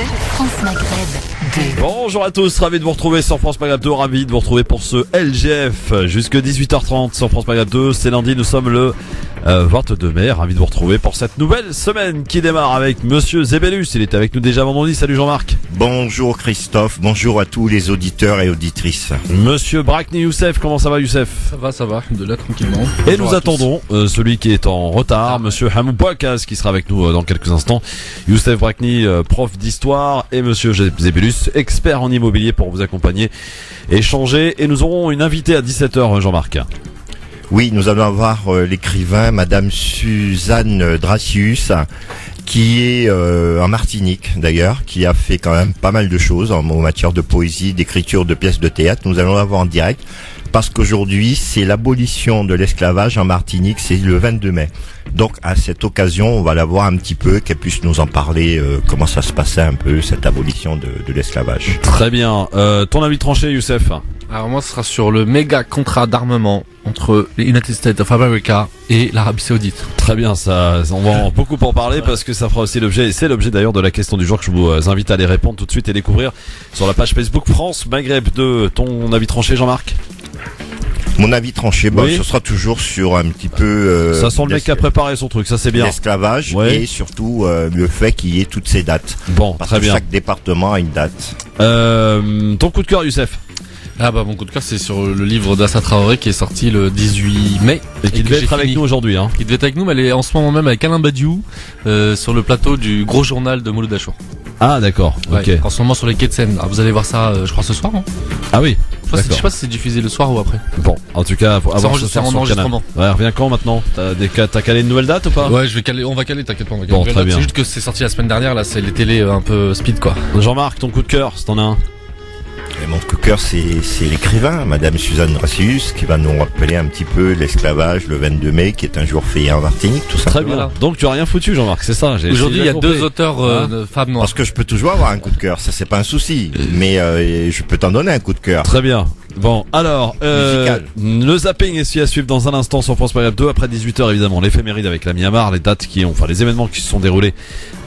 France Maghreb 2. Bonjour à tous, ravi de vous retrouver sur France Maghreb 2, ravi de vous retrouver pour ce LGF jusque 18h30 sur France Maghreb 2. C'est lundi, nous sommes le 22 mai, ravi de vous retrouver pour cette nouvelle semaine qui démarre avec Monsieur Zébélus. Il était avec nous déjà vendredi, salut Jean-Marc. Bonjour Christophe, bonjour à tous les auditeurs et auditrices. Monsieur Brakni Youssef, comment ça va Youssef? Ça va, de là tranquillement. Et nous attendons celui qui est en retard, Monsieur Hamou Bouakaz, qui sera avec nous dans quelques instants. Youssef Brakni, prof d'histoire, et Monsieur Zébélus, expert en immobilier pour vous accompagner, échanger. Et nous aurons une invitée à 17h, Jean-Marc. Oui, nous allons avoir l'écrivain Madame Suzanne Dracius, qui est en Martinique d'ailleurs, qui a fait quand même pas mal de choses en matière de poésie, d'écriture de pièces de théâtre. Nous allons la voir en direct parce qu'aujourd'hui c'est l'abolition de l'esclavage en Martinique, c'est le 22 mai. Donc à cette occasion, on va la voir un petit peu, qu'elle puisse nous en parler, comment ça se passait un peu cette abolition de l'esclavage. Très bien. Ton avis tranché, Youssef? Alors moi, ce sera sur le méga contrat d'armement entre les United States of America et l'Arabie Saoudite. Très bien, ça, on va beaucoup en parler parce que ça fera aussi l'objet, et c'est l'objet d'ailleurs de la question du jour que je vous invite à aller répondre tout de suite et découvrir sur la page Facebook France Maghreb 2. Ton avis tranché, Jean-Marc? Mon avis tranché, oui. Ce sera toujours sur un petit peu... ça sent le mec qui a préparé son truc, ça c'est bien. L'esclavage, ouais. Et surtout le fait qu'il y ait toutes ces dates. Bon, parce très que bien. Chaque département a une date. Ton coup de cœur, Youssef? Ah bah mon coup de cœur, c'est sur le livre d'Assa Traoré qui est sorti le 18 mai. Et qui devait être avec nous aujourd'hui, hein. Qui devait être avec nous, mais elle est en ce moment même avec Alain Badiou sur le plateau du Gros Journal de Mouloud Achour. Ah d'accord, Ouais, ok. en ce moment sur les quais de Seine. Alors, vous allez voir ça, je crois ce soir, non? Ah oui. Je sais pas si c'est diffusé le soir ou après. Bon, en tout cas, C'est enregistré en enregistrement. Ouais, reviens quand maintenant? T'as calé une nouvelle date ou pas? Ouais, on va caler, t'inquiète pas. Bon, très bien. C'est juste que c'est sorti la semaine dernière, là, c'est les télés un peu speed, quoi. Jean-Marc, ton coup de cœur, si t'en as un? Et mon coup de cœur, c'est l'écrivain, Madame Suzanne Dracius, qui va nous rappeler un petit peu l'esclavage le 22 mai, qui est un jour férié en Martinique, tout ça. Très bien. Voilà. Donc tu as rien foutu, Jean-Marc, c'est ça? Aujourd'hui, il y a deux auteurs de femmes noires. Parce que je peux toujours avoir un coup de cœur, ça c'est pas un souci, mais je peux t'en donner un coup de cœur. Très bien. Bon, alors, le zapping est celui à suivre dans un instant sur France Maghreb 2, après 18h évidemment, l'éphéméride avec la Myanmar, les dates les événements qui se sont déroulés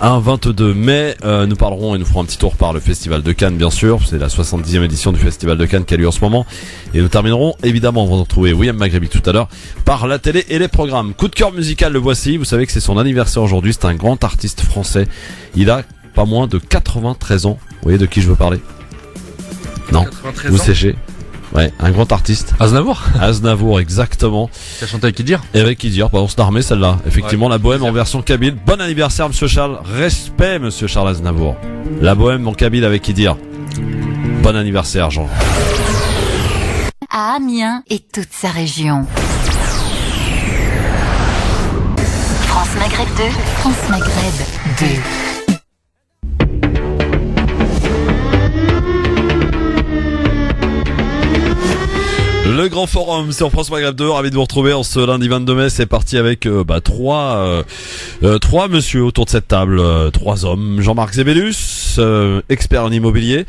un 22 mai, nous parlerons et nous ferons un petit tour par le Festival de Cannes bien sûr, c'est la 70e édition du Festival de Cannes qui a lieu en ce moment, et nous terminerons évidemment, on va retrouver William Maghrebi tout à l'heure, par la télé et les programmes. Coup de cœur musical, le voici, vous savez que c'est son anniversaire aujourd'hui, c'est un grand artiste français, il a pas moins de 93 ans, vous voyez de qui je veux parler? Non, vous séchez. Ouais, un grand artiste. Aznavour, exactement. Tu as chanté avec qui dire? Et avec qui dire, on s'en a armé celle-là. Effectivement, ouais, la bohème en version kabyle. Bon anniversaire, monsieur Charles. Respect, monsieur Charles Aznavour. La bohème en kabyle avec qui dire. Bon anniversaire, Jean. À Amiens et toute sa région. France Maghreb 2, France Maghreb 2. Le grand forum sur France Maghreb 2, ravi de vous retrouver en ce lundi 22 mai. C'est parti avec trois messieurs autour de cette table, trois hommes. Jean-Marc Zébélus, expert en immobilier,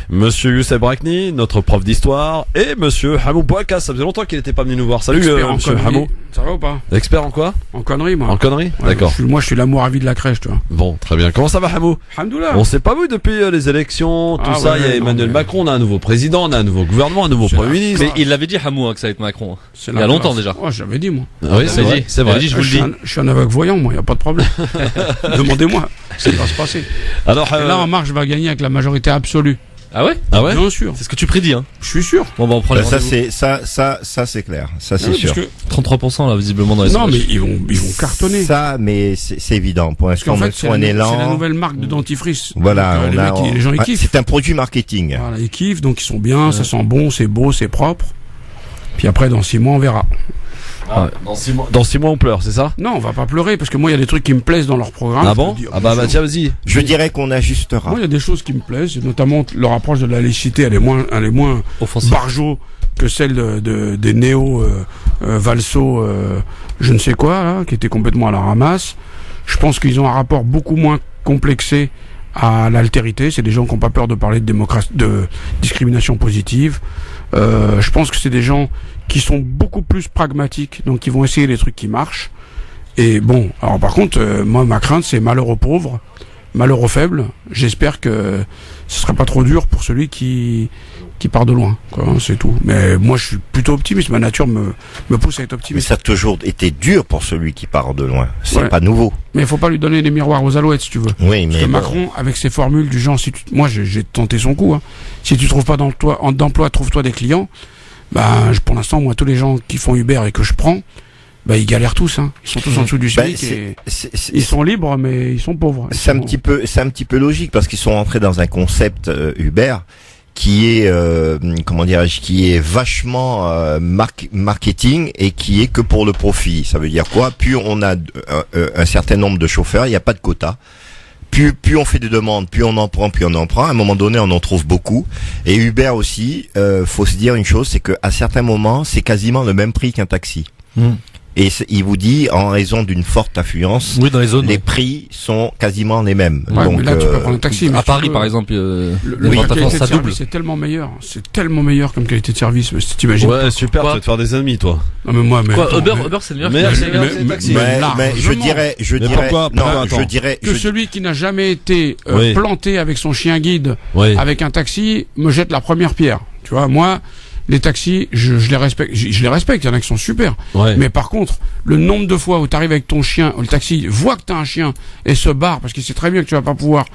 monsieur Youssef Brakni, notre prof d'histoire, et monsieur Hamou Bouakaz. Ça faisait longtemps qu'il n'était pas venu nous voir. Salut monsieur Hamou. Ça va ou pas? Expert en quoi? En conneries, moi. En conneries? Ouais, D'accord. Moi, je suis l'amour à vie de la crèche, toi. Bon, très bien. Comment ça va, Hamou? Alhamdoulilah. On s'est pas vu depuis les élections, tout ça. Ouais, il y a Emmanuel Macron, on a un nouveau président, on a un nouveau gouvernement, un nouveau premier ministre. Mais il l'avait dit Hamou que ça va être Macron. Il y a longtemps déjà. Ouais, j'avais dit, moi. Ah oui, c'est vrai. C'est vrai. Je vous le dis. Je suis un aveugle voyant, moi, y a pas de problème. Demandez-moi. Ça va se passer. Alors, Et là, En Marche va gagner avec la majorité absolue. Ah ouais? Ah ouais? Bien sûr. C'est ce que tu prédis, hein? Je suis sûr. Bon, bah, on prend les Ça rendez-vous. c'est clair, ça c'est Ouais, sûr. parce que- 33% là, visiblement dans les Non, sondages. mais ils vont cartonner. Ça, mais c'est évident. Pour Parce qu'en l'instant, fait, on c'est faut un la élan. nouvelle marque de dentifrice. Voilà, Donc, les gens, ils kiffent. c'est un produit marketing. Voilà, ils kiffent, donc ils sont bien, ça sent bon, c'est beau, c'est propre. Puis après, dans 6 mois, on verra. Ah, dans 6 mois, on pleure, c'est ça? Non, on va pas pleurer, parce que moi, il y a des trucs qui me plaisent dans leur programme. Ah bon? Ah bah tiens, vas-y. Je dirais qu'on ajustera. Moi, il y a des choses qui me plaisent, notamment leur approche de la laïcité, elle est moins Offensif. barjo que celle des néo Valso, je ne sais quoi, là, qui était complètement à la ramasse. Je pense qu'ils ont un rapport beaucoup moins complexé à l'altérité. C'est des gens qui n'ont pas peur de parler de discrimination positive. Je pense que c'est des gens qui sont beaucoup plus pragmatiques, donc qui vont essayer les trucs qui marchent. Et bon, alors par contre, moi ma crainte c'est malheur aux pauvres, malheur aux faibles. J'espère que ce sera pas trop dur pour celui qui part de loin, quoi, hein, c'est tout. Mais moi, je suis plutôt optimiste. Ma nature me pousse à être Mais optimiste. ça a toujours été dur pour celui qui part de loin. C'est Ouais. pas nouveau. Mais il faut pas lui donner les miroirs aux alouettes, si tu veux. Oui, Parce mais que bon. Macron, avec ses formules du genre, moi, j'ai tenté son coup. Hein. Si tu trouves pas d'emploi, trouve-toi des clients. Pour l'instant, moi, tous les gens qui font Uber et que je prends, ils galèrent tous. Hein. Ils sont tous en dessous du SMIC et ils sont libres, mais ils sont pauvres. C'est un petit peu logique parce qu'ils sont entrés dans un concept Uber qui est qui est vachement marketing et qui est que pour le profit. Ça veut dire quoi? Plus on a un certain nombre de chauffeurs, il n'y a pas de quota. Plus on fait des demandes, plus on en prend. À un moment donné, on en trouve beaucoup. Et Uber aussi, faut se dire une chose, c'est que à certains moments, c'est quasiment le même prix qu'un taxi. Et il vous dit, en raison d'une forte affluence, Oui, dans les zones. les prix sont quasiment les mêmes. Ouais, Donc, mais là, tu peux prendre un taxi. mais À si tu Paris, veux, par exemple, la les ventes à qualité France, de ça double. service, c'est tellement meilleur comme qualité de service. Mais t'imagines. Ouais, super, Quoi tu vas te faire des ennemis, toi. Non, mais moi, mais Quoi, attends, Uber, mais- Uber, c'est le meilleur. Mais- que- c'est le taxi. mais je largement. dirais, Mais pourquoi attends. que celui qui n'a jamais été Oui. planté avec son chien guide, Oui. avec un taxi, me jette la première pierre. Tu vois, moi, les taxis, je les respecte. Je les respecte. Il y en a qui sont super. Ouais. Mais par contre, le nombre de fois où tu arrives avec ton chien, où le taxi voit que tu as un chien et se barre parce qu'il sait très bien que tu vas pas pouvoir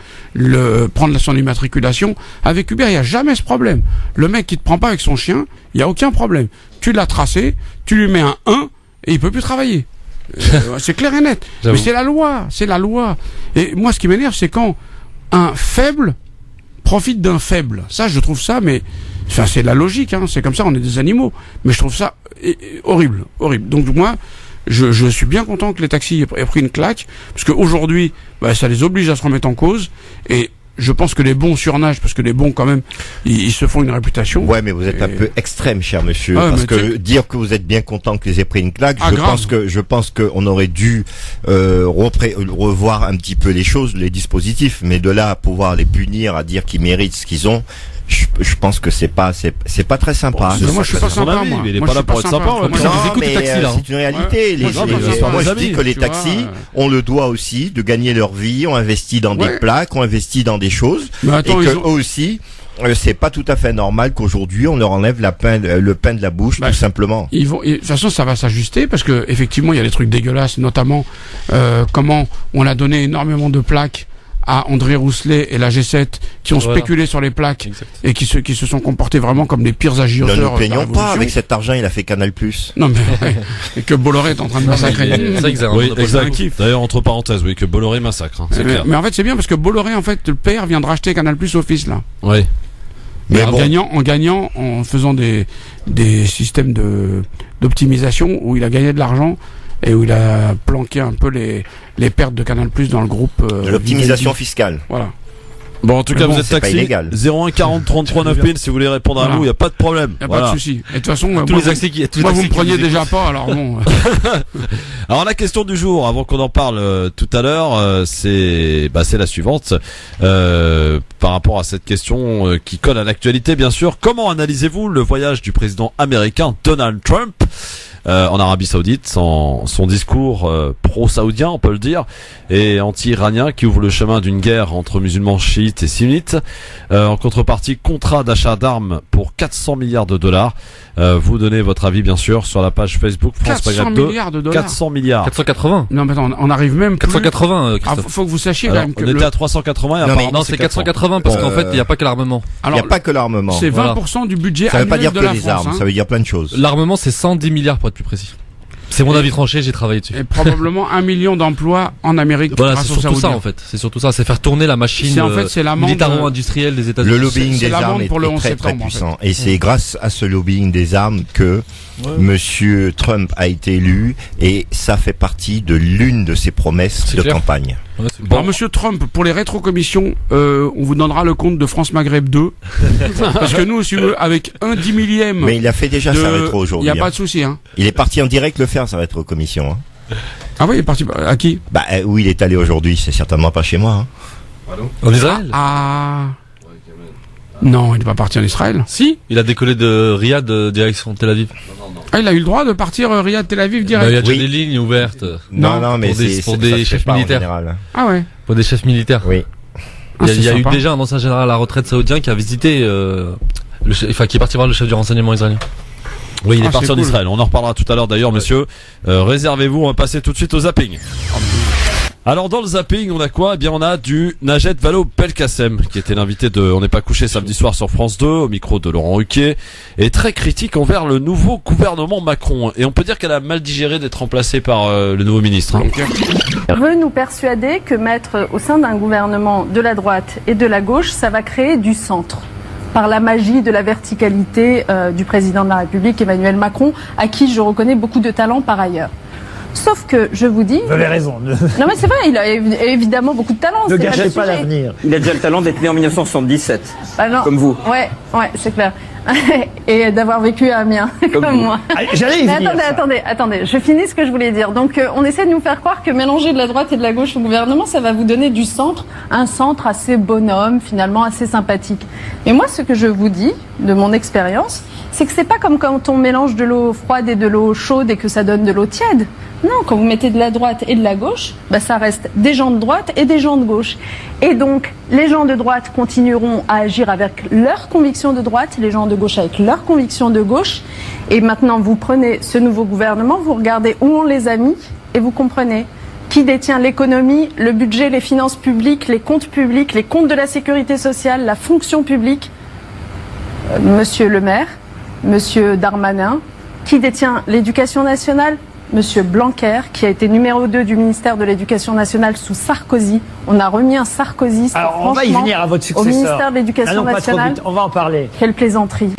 prendre son immatriculation, avec Uber, il y a jamais ce problème. Le mec qui te prend pas avec son chien, il y a aucun problème. Tu l'as tracé, tu lui mets un 1 et il peut plus travailler. C'est clair et net. J'avoue. Mais c'est la loi. Et moi, ce qui m'énerve, c'est quand un faible profite d'un faible. Ça, je trouve ça, mais enfin, c'est la logique, hein. C'est comme ça, on est des animaux. Mais je trouve ça horrible. Donc moi, je suis bien content que les taxis aient pris une claque, parce qu'aujourd'hui, ça les oblige à se remettre en cause. Et je pense que les bons surnagent, parce que les bons, quand même, ils se font une réputation. Ouais, mais vous êtes un Et- peu extrême, cher monsieur, Ah, parce mais que tu sais- dire que vous êtes bien content qu'ils aient pris une claque, Ah, grave. je pense que on aurait dû revoir un petit peu les choses, les dispositifs, mais de là à pouvoir les punir, à dire qu'ils méritent ce qu'ils ont, je pense que c'est pas très sympa. Mais moi, je suis pas C'est son sympa, avis, moi. mais il est Moi, pas je là suis pour pas être sympa. sympa, on va Moi, dire. je Non, écoute mais les taxis, là. c'est une réalité. Moi, je suis pas sympa. Moi, je Les dis que les tu vois, taxis ont le droit aussi de gagner leur vie, ont investi dans des Ouais. plaques, ont investi dans des choses, Mais attends, et que ils ont- eux aussi, c'est pas tout à fait normal qu'aujourd'hui on leur enlève le pain de la bouche, Bah, tout simplement. de toute façon, ça va s'ajuster parce que effectivement, il y a des trucs dégueulasses, notamment comment on a donné énormément de plaques à André Rousselet et la G7 qui ont Voilà. spéculé sur les plaques Exact. et qui se sont comportés vraiment comme des pires Ne agiteurs. nous de la plaignons pas, Révolution. avec cet argent il a fait Canal+. Non mais et que Bolloré est en train de massacrer. C'est vrai qu'ils avaient un Oui, monopole. exact. D'ailleurs, entre parenthèses, oui, que Bolloré massacre, hein, c'est clair. Mais en fait, c'est bien parce que Bolloré, en fait, le père vient de racheter Canal Plus au fils là. Oui. Mais en bon. gagnant, en faisant des systèmes d'optimisation où il a gagné de l'argent et où il a planqué un peu les pertes de Canal Plus dans le groupe. De l'optimisation Vivendi. fiscale. Voilà. Bon, en tout Mais cas, bon, vous êtes c'est pas taxi. illégal. 01 40 33 9000 si vous voulez répondre à Voilà. nous, il n'y a pas de problème. Y a Voilà. pas de souci. Et de toute façon, Tous moi, les taxis qui, tous les moi vous taxis me qui preniez nous déjà écoutent. pas, alors bon. Alors la question du jour, avant qu'on en parle tout à l'heure, c'est la suivante. Par rapport à cette question qui colle à l'actualité, bien sûr, comment analysez-vous le voyage du président américain Donald Trump en Arabie Saoudite, son discours pro-saoudien, on peut le dire, et anti-iranien qui ouvre le chemin d'une guerre entre musulmans chiites et sunnites. En contrepartie, contrat d'achat d'armes pour 400 milliards de dollars. Vous donnez votre avis, bien sûr, sur la page Facebook France 400 Maghreb 2. milliards de dollars. 400 milliards. 480. Non, mais attends, on arrive même plus. 480, Ah, Christophe. faut que vous sachiez Alors, quand même que on était à 380 et Non, mais- apparemment Non, c'est 480 parce qu'en fait, il n'y a pas que l'armement. Il n'y a pas que l'armement. c'est Voilà. 20% du budget Ça veut pas annuel dire de que la les France. armes, hein. ça veut dire plein de choses. L'armement, c'est 110 milliards pour être plus précis. C'est mon avis tranché, j'ai travaillé dessus. Et probablement 1 million d'emplois en Amérique Voilà, grâce c'est aux surtout ça Saoudiens. en fait. C'est surtout ça, c'est faire tourner la machine C'est en fait, c'est l'amende, militaro-industrielle des États-Unis. Le lobbying c'est des l'amende armes est, pour le est 11 très très septembre, en puissant. Et c'est grâce à ce lobbying des armes que Monsieur Trump a été élu et ça fait partie de l'une de ses promesses C'est de clair. campagne. Ouais, c'est Alors, Monsieur Trump, pour les rétrocommissions, on vous donnera le compte de France Maghreb 2. Parce que nous, si vous voulez, avec un 10 millième Mais il a fait déjà sa rétro il aujourd'hui. n'y a pas hein. de souci, hein. Il est parti en direct le faire sa rétrocommission. Hein. Ah oui, il est parti, à qui? Où il est allé aujourd'hui, c'est certainement pas chez moi. Hein. En Israël Ah. Non, il n'est pas parti en Israël. Si, il a décollé de Riyad direction Tel Aviv. Ah, il a eu le droit de partir Riyad-Tel Aviv direct. Il y a déjà Oui. des lignes ouvertes. Non, mais pour ça des se fait chefs pas en militaires. général. Ah ouais. Pour des chefs militaires. Oui. Ah, Il y a eu sympa. déjà un ancien général à la retraite saoudien qui a visité, qui est parti voir le chef du renseignement israélien. Oui, il est Ah, parti c'est en cool. Israël. On en reparlera tout à l'heure d'ailleurs, messieurs. Réservez-vous, on va passer tout de suite au zapping. Alors dans le zapping, on a quoi? Eh bien, on a du Najat Vallaud-Belkacem, qui était l'invité de On n'est pas couché samedi soir sur France 2, au micro de Laurent Ruquier, et très critique envers le nouveau gouvernement Macron. Et on peut dire qu'elle a mal digéré d'être remplacée par le nouveau ministre. Hein. Veut nous persuader que mettre au sein d'un gouvernement de la droite et de la gauche, ça va créer du centre. Par la magie de la verticalité du président de la République, Emmanuel Macron, à qui je reconnais beaucoup de talent par ailleurs. Sauf que, je vous dis... Vous avez raison. Non mais c'est vrai, il a évidemment beaucoup de talent. Ne c'est gâchez le pas sujet. l'avenir. Il a déjà le talent d'être né en 1977, Bah non. comme vous. Ouais, c'est clair. Et d'avoir vécu à Amiens, comme vous. moi. Ah, j'allais y Mais venir. ça. attendez, je finis ce que je voulais dire. Donc on essaie de nous faire croire que mélanger de la droite et de la gauche au gouvernement, ça va vous donner du centre, un centre assez bonhomme, finalement assez sympathique. Et moi, ce que je vous dis, de mon expérience, c'est que c'est pas comme quand on mélange de l'eau froide et de l'eau chaude et que ça donne de l'eau tiède. Non, quand vous mettez de la droite et de la gauche, bah ça reste des gens de droite et des gens de gauche. Et donc, les gens de droite continueront à agir avec leurs convictions de droite, les gens de gauche avec leurs convictions de gauche. Et maintenant, vous prenez ce nouveau gouvernement, vous regardez où on les a mis et vous comprenez qui détient l'économie, le budget, les finances publiques, les comptes de la sécurité sociale, la fonction publique. Monsieur le maire, Monsieur Darmanin, qui détient l'éducation nationale, Monsieur Blanquer, qui a été numéro 2 du ministère de l'Éducation nationale sous Sarkozy. On a remis un Sarkozy. Alors, on va y venir à votre successeur. Au ministère de l'Éducation Allons pas trop nationale. vite, on va en parler. Quelle plaisanterie.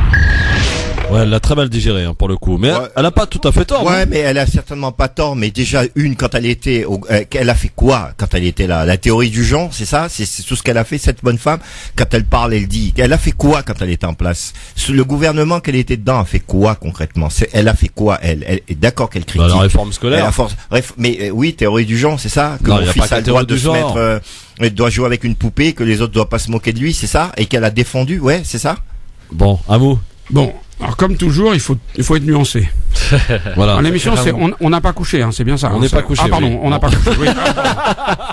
Ouais, elle l'a très mal digéré hein, pour le coup. Mais Ouais. elle a pas tout à fait tort. Ouais, hein. mais elle a certainement pas tort. Mais déjà quand elle était, elle a fait quoi quand elle était là? La théorie du genre, c'est ça? C'est tout ce qu'elle a fait, cette bonne femme. Quand elle parle, elle dit. Elle a fait quoi quand elle était en place? Le gouvernement qu'elle était dedans a fait quoi concrètement? Elle a fait quoi elle est d'accord qu'elle critique. Bah, la réforme scolaire. Elle a force. Bref, mais oui, théorie du genre, c'est ça? Que Non, mon y a fils pas que a la le droit théorie de du se genre. mettre, doit jouer avec une poupée, que les autres doivent pas se moquer de lui, c'est ça? Et qu'elle a défendu, ouais, c'est ça? Bon, un mot. Bon, alors comme toujours, il faut être nuancé. Voilà. Alors, l'émission, c'est on n'a pas couché, hein, c'est bien ça. On hein, n'est c'est- pas couché, Ah pardon, oui. on n'a pas couché. Oui.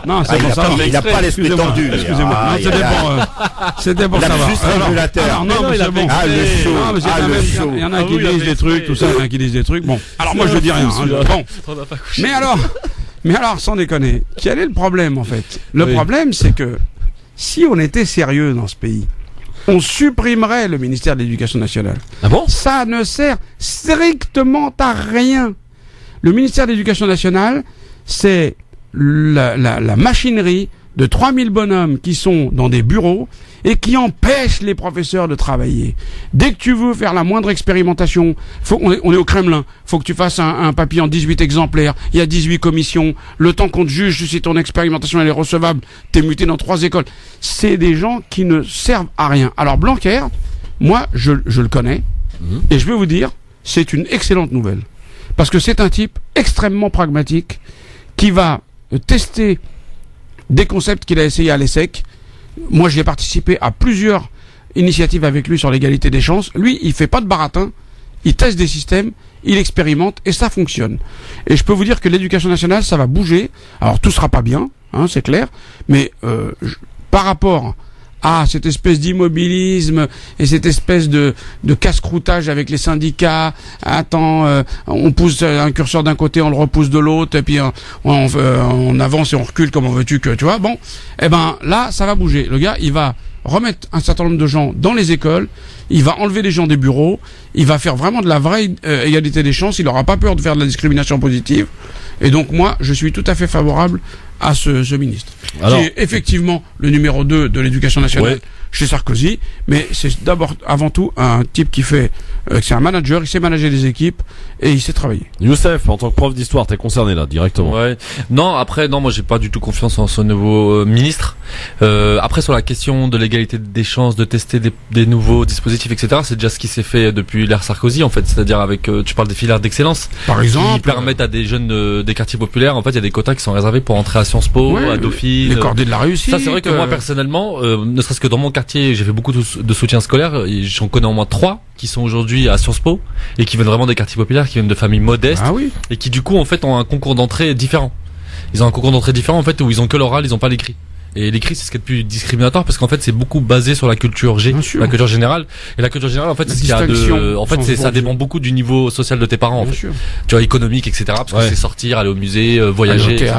Non, c'est bon, ça va. Il a pas l'esprit Excusez-moi, tendu. excusez-moi. Ah, Non, il a- c'était pour Il a savoir. juste Alors, régulateur. alors, non, mais c'est bon. Ah, le chaud. Non, mais c'est Ah, quand le même, chaud. il y en a qui disent des trucs, tout ça, il y en a qui disent des trucs. Bon, alors moi je dis rien. hein, Bon, On n'a pas couché. mais alors, sans déconner, quel est le problème en fait? Le Oui. problème, c'est que si on était sérieux dans ce pays, on supprimerait le ministère de l'Éducation nationale. Ah bon? Ça ne sert strictement à rien. Le ministère de l'Éducation nationale, c'est la machinerie de 3000 bonhommes qui sont dans des bureaux et qui empêchent les professeurs de travailler. Dès que tu veux faire la moindre expérimentation, on est au Kremlin, faut que tu fasses un papier en 18 exemplaires, il y a 18 commissions, le temps qu'on te juge si ton expérimentation elle est recevable, t'es muté dans 3 écoles. C'est des gens qui ne servent à rien. Alors Blanquer, moi je le connais, et je vais vous dire, c'est une excellente nouvelle. Parce que c'est un type extrêmement pragmatique qui va tester des concepts qu'il a essayé à l'ESSEC. Moi, j'ai participé à plusieurs initiatives avec lui sur l'égalité des chances. Lui, il fait pas de baratin, il teste des systèmes, il expérimente et ça fonctionne. Et je peux vous dire que l'éducation nationale, ça va bouger. Alors, tout sera pas bien, hein, c'est clair, mais par rapport à cette espèce d'immobilisme et cette espèce de casse-croûtage avec les syndicats. Attends, on pousse un curseur d'un côté, on le repousse de l'autre, et puis on avance et on recule, comment veux-tu que, tu vois. Bon, eh ben là, ça va bouger. Le gars, il va remettre un certain nombre de gens dans les écoles, il va enlever les gens des bureaux, il va faire vraiment de la vraie égalité des chances, il n'aura pas peur de faire de la discrimination positive. Et donc moi, je suis tout à fait favorable à ce ministre. Alors, qui est effectivement le numéro 2 de l'éducation nationale Ouais. chez Sarkozy, mais c'est d'abord, avant tout, un type qui fait, c'est un manager, il sait manager des équipes et il sait travailler. Youssef, en tant que prof d'histoire, t'es concerné là directement. Ouais. Non, après, non, moi j'ai pas du tout confiance en ce nouveau ministre. Après, sur la question de l'égalité des chances, de tester des nouveaux dispositifs, etc., c'est déjà ce qui s'est fait depuis l'ère Sarkozy, en fait. C'est-à-dire avec, tu parles des filières d'excellence, Par qui exemple, permettent à des jeunes des quartiers populaires, en fait, il y a des quotas qui sont réservés pour entrer à Sciences Po, ouais, à Dauphine. les cordées de la réussite. Ça, c'est vrai que moi, personnellement, ne serait-ce que dans mon quartier, j'ai fait beaucoup de soutien scolaire, et j'en connais au moins 3 qui sont aujourd'hui à Sciences Po et qui viennent vraiment des quartiers populaires, qui viennent de familles modestes, et qui du coup en fait ont un concours d'entrée différent. Ils ont un concours d'entrée différent en fait où ils ont que l'oral, ils ont pas l'écrit. Et l'écrit, c'est ce qui est le plus discriminatoire parce qu'en fait, c'est beaucoup basé sur la culture la culture générale. Et la culture générale, en fait, c'est ce qu'il y a de, en fait, ça dépend beaucoup du niveau social de tes parents, en fait. Tu vois, économique, etc. Parce que c'est sortir, aller au musée, voyager, etc.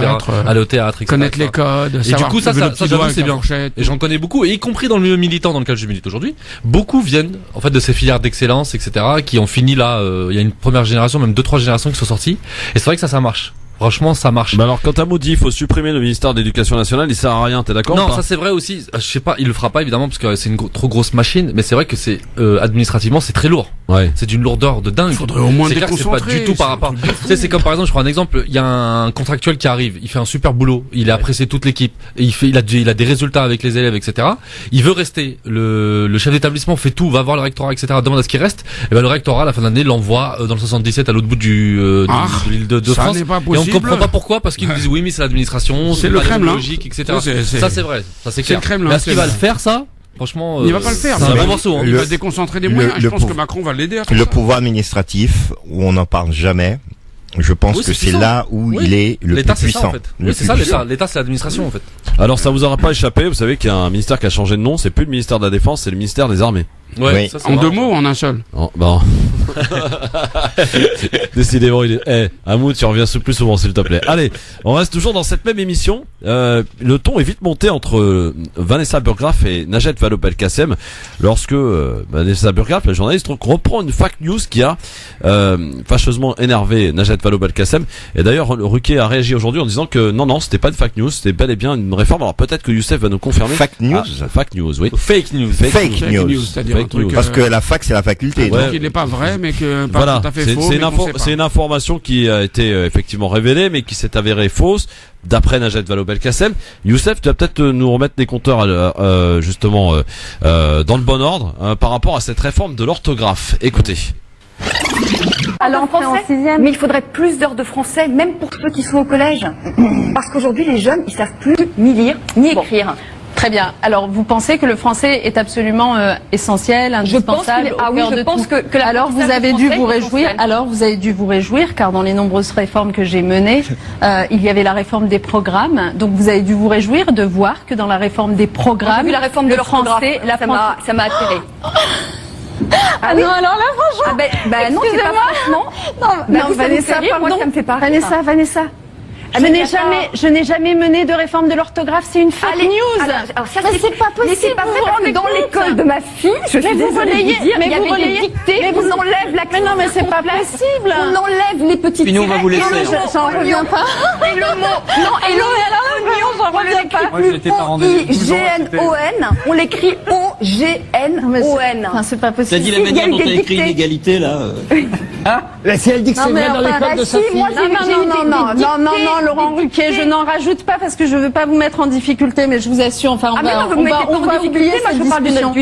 Aller au théâtre, etc. Connaître les codes. Et du coup, ça, j'avoue, c'est bien. Et j'en connais beaucoup, et y compris dans le milieu militant dans lequel je milite aujourd'hui. Beaucoup viennent, en fait, de ces filières d'excellence, etc., qui ont fini là, il y a une première génération, même 2-3 générations qui sont sorties. Et c'est vrai que ça marche. Franchement, ça marche. Mais alors, quand Amoudi, il faut supprimer le ministère de l'Éducation nationale, il sert à rien, t'es d'accord? Non, ça c'est vrai aussi. Je sais pas, il le fera pas évidemment parce que c'est une trop grosse machine, mais c'est vrai que c'est administrativement c'est très lourd. Ouais. C'est d'une lourdeur de dingue. Il faudrait au moins c'est clair que c'est pas du tout par rapport. Tu sais, c'est comme par exemple, je prends un exemple, il y a un contractuel qui arrive, il fait un super boulot, il est apprécié toute l'équipe, et il a des résultats avec les élèves, etc. Il veut rester. Le chef d'établissement fait tout, va voir le rectorat, etc. Demande à ce qu'il reste. Et ben le rectorat à la fin de l'année l'envoie dans le 77 à l'autre bout de l'île de France. Et on comprend pas pourquoi. Parce qu'ils nous disent oui mais c'est l'administration, c'est le Kremlin, logique, etc. Ça c'est vrai, ça c'est clair. Le Kremlin, mais est-ce qu'il va le faire ça? Franchement, il va pas le faire. C'est un bon morceau. Il va déconcentrer des moyens. Je pense que Macron va l'aider. Le pouvoir administratif où on n'en parle jamais. Je pense que c'est là où il est le plus puissant. Ça, en fait. Oui, c'est ça l'État. L'État c'est l'administration en fait. Alors ça vous aura pas échappé, vous savez qu'il y a un ministère qui a changé de nom, c'est plus le ministère de la Défense, c'est le ministère des Armées. Ouais, oui. Ça, en 2 mots ou en un seul? Oh, bon. Décidément, Hamoud, tu reviens plus souvent, s'il te plaît. Allez, on reste toujours dans cette même émission. Le ton est vite monté entre Vanessa Burgraff et Najat Vallaud-Belkacem lorsque Vanessa Burgraff, la journaliste, reprend une fake news qui a fâcheusement énervé Najat Vallaud-Belkacem. Et d'ailleurs, Ruquier a réagi aujourd'hui en disant que non, c'était pas une fake news, c'était bel et bien une réforme. Alors peut-être que Youssef va nous confirmer. Fake news? Fake news, oui. Fake news. Fake news. C'est-à-dire un truc, parce que la fac c'est la faculté. Donc il n'est pas vrai, mais que pas voilà, tout à fait faux. C'est une information qui a été effectivement révélée, mais qui s'est avérée fausse, d'après Najat Vallaud-Belkacem. Youssef, tu vas peut-être nous remettre des compteurs justement dans le bon ordre par rapport à cette réforme de l'orthographe. Écoutez. Alors en français, mais il faudrait plus d'heures de français, même pour ceux qui sont au collège. Parce qu'aujourd'hui, les jeunes, ils savent plus ni lire, ni écrire. Très bien. Alors, vous pensez que le français est absolument essentiel, indispensable au cœur de tout. Alors, vous avez dû vous réjouir. Alors, vous avez dû vous réjouir, car dans les nombreuses réformes que j'ai menées, il y avait la réforme des programmes. Donc, vous avez dû vous réjouir de voir que dans la réforme des programmes, vu la réforme de l'orthographe, ça m'a atterré. Ah oui. Non, alors là, franchement. Non, c'est pas franchement. Non, Vanessa, pardon. Moi, ça me fait pas. Vanessa. Je n'ai jamais mené de réforme de l'orthographe, c'est une fake news. Alors ça, c'est pas possible. Mais c'est pas vrai parce que dans l'école de ma fille, je suis désolée de dire, il y avait des dictées, mais vous enlève la mais non, mais c'est pas possible. On enlève les petites Puis nous, on va vous laisser. J'en reviens pas. Et le mot, non, et j'en reviens pas. O-G-N-O-N, on l'écrit O-G-N-O-N. Enfin, c'est pas possible. T'as dit la manière dont t'as écrit l'égalité, là. Hein? Si elle dit que c'est vrai dans l'école de sa fille. Non, Laurent Ruquier, je n'en rajoute pas parce que je veux pas vous mettre en difficulté, mais je vous assure, enfin, on va oublier cette discussion.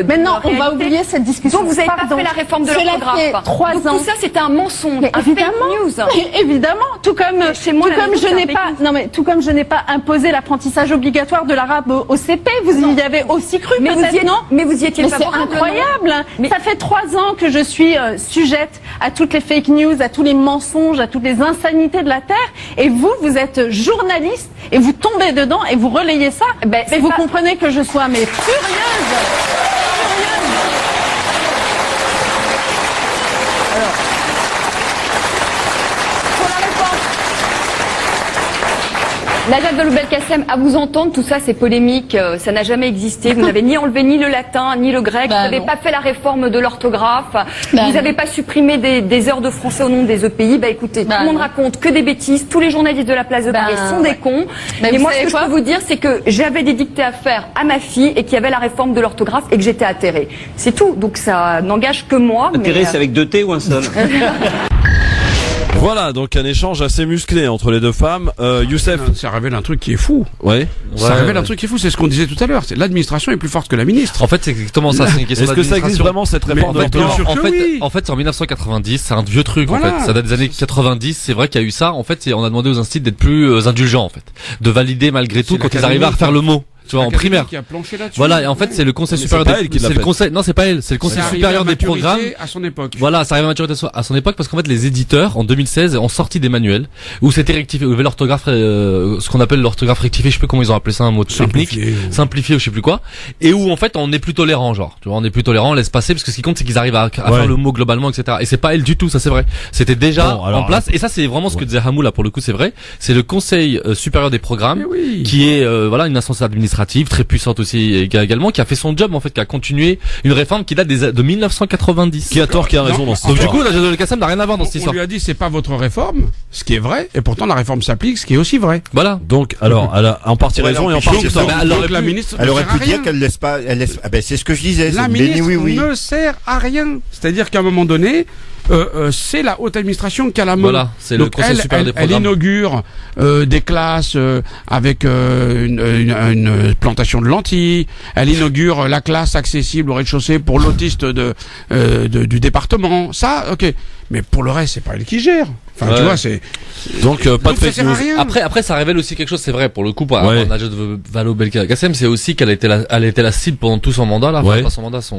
Mais non, on va oublier cette discussion. Donc vous n'avez pas fait la réforme de l'orthographe. 3 ans. Tout ça, c'était un mensonge, un fake news. Évidemment, tout comme je n'ai pas imposé l'apprentissage obligatoire de l'arabe au CP, vous y avez aussi cru, peut-être, non? Mais vous y étiez pas. C'est incroyable. Ça fait 3 ans que je suis sujette à toutes les fake news, à tous les mensonges, à toutes les insanités de la terre, et vous êtes journaliste et vous tombez dedans et vous relayez ça. Mais vous comprenez que je sois furieuse. Alors, pour la réforme, Najat Vallaud-Belkacem, à vous entendre, tout ça c'est polémique, ça n'a jamais existé. Vous n'avez ni enlevé ni le latin, ni le grec, vous n'avez pas fait la réforme de l'orthographe, vous n'avez pas supprimé des heures de français au nom des EPI. Écoutez, tout le monde raconte que des bêtises, tous les journalistes de la place de Paris sont des cons. Et moi, ce que je peux vous dire, c'est que j'avais des dictées à faire à ma fille et qu'il y avait la réforme de l'orthographe et que j'étais atterrée. C'est tout, donc ça n'engage que moi. Atterrée, c'est avec 2 T ou un seul? Voilà, donc un échange assez musclé entre les deux femmes. Youssef, ça révèle un truc qui est fou. Ouais. Ça révèle un truc qui est fou. C'est ce qu'on disait tout à l'heure. C'est l'administration est plus forte que la ministre. En fait, c'est exactement ça. C'est une question. Est-ce que ça existe vraiment cette réforme de l'orthographe? En fait, c'est en 1990. C'est un vieux truc. En fait, ça date des années 90. C'est vrai qu'il y a eu ça. En fait, on a demandé aux instituts d'être plus indulgents. En fait, de valider malgré tout quand ils arrivaient à refaire le mot. tu vois, en primaire. Qui a planché là-dessus. Voilà, et en fait, c'est le conseil supérieur non, c'est pas elle, c'est le conseil supérieur des programmes. À son époque. Voilà, ça arrive à maturité à son époque parce qu'en fait, les éditeurs, en 2016, ont sorti des manuels où c'était rectifié, où il y avait l'orthographe, ce qu'on appelle l'orthographe rectifiée, je sais plus comment ils ont appelé ça, un mot technique. Simplifié ou je sais plus quoi. Et où, en fait, on est plus tolérant, genre. Tu vois, on est plus tolérant, on laisse passer parce que ce qui compte, c'est qu'ils arrivent à faire le mot globalement, etc. Et c'est pas elle du tout, ça c'est vrai. C'était déjà en place. Et ça, c'est vraiment ce que disait Hamou là, pour le coup, c'est vrai. C'est le conseil supérieur des programmes qui est, une instance administrative très puissante aussi également, qui a fait son job, en fait, qui a continué une réforme qui date de 1990. Qui a tort, qui a raison dans ce Donc du coup, Najat Vallaud-Belkacem n'a rien à voir dans cette histoire. On lui a dit c'est pas votre réforme, ce qui est vrai, et pourtant la réforme s'applique, ce qui est aussi vrai. Voilà. Donc, alors, elle a en partie raison et en partie tort. La ministre elle aurait pu dire qu'elle laisse pas, c'est ce que je disais. La ministre ne sert à rien. C'est-à-dire qu'à un moment donné, c'est la haute administration qui a la main. Voilà, c'est le conseil supérieur des programmes. Elle inaugure des classes avec une plantation de lentilles. Elle inaugure la classe accessible au rez-de-chaussée pour l'autiste du département. Ça, ok. Mais pour le reste, c'est pas elle qui gère. Enfin, tu vois, c'est... Donc, pas de fake news. Après, ça révèle aussi quelque chose, c'est vrai, pour le coup, pour Najat Vallaud-Belkacem, c'est aussi qu'elle a été la cible pendant tout son mandat, là. Enfin, pas son mandat, sa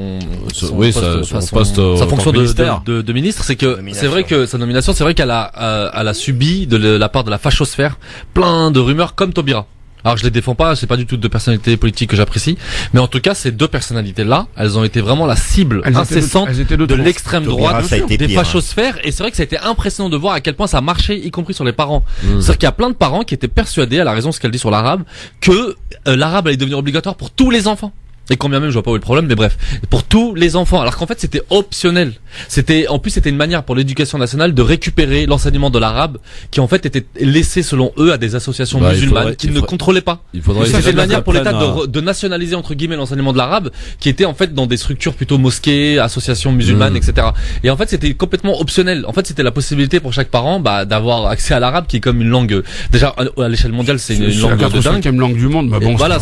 fonction de ministre. C'est que, c'est vrai que sa nomination, c'est vrai qu'elle a subi de la part de la fachosphère plein de rumeurs comme Taubira. Alors je les défends pas, c'est pas du tout deux personnalités politiques que j'apprécie, mais en tout cas ces deux personnalités-là, elles ont été vraiment la cible incessante de l'extrême droite, des fachosphères, et c'est vrai que ça a été impressionnant de voir à quel point ça marchait, y compris sur les parents. C'est-à-dire qu'il y a plein de parents qui étaient persuadés, à la raison de ce qu'elle dit sur l'arabe, que l'arabe allait devenir obligatoire pour tous les enfants. Et quand bien même, je vois pas où est le problème, mais bref, pour tous les enfants. Alors qu'en fait, c'était optionnel. C'était une manière pour l'éducation nationale de récupérer l'enseignement de l'arabe, qui en fait était laissé selon eux à des associations musulmanes qui ne contrôlaient pas. C'était une manière pour l'État de nationaliser entre guillemets l'enseignement de l'arabe, qui était en fait dans des structures plutôt mosquées, associations musulmanes, etc. Et en fait, c'était complètement optionnel. En fait, c'était la possibilité pour chaque parent, d'avoir accès à l'arabe, qui est comme une langue, déjà à l'échelle mondiale, c'est une langue de dingue. C'est la 4e langue du monde, mais bon. Voilà,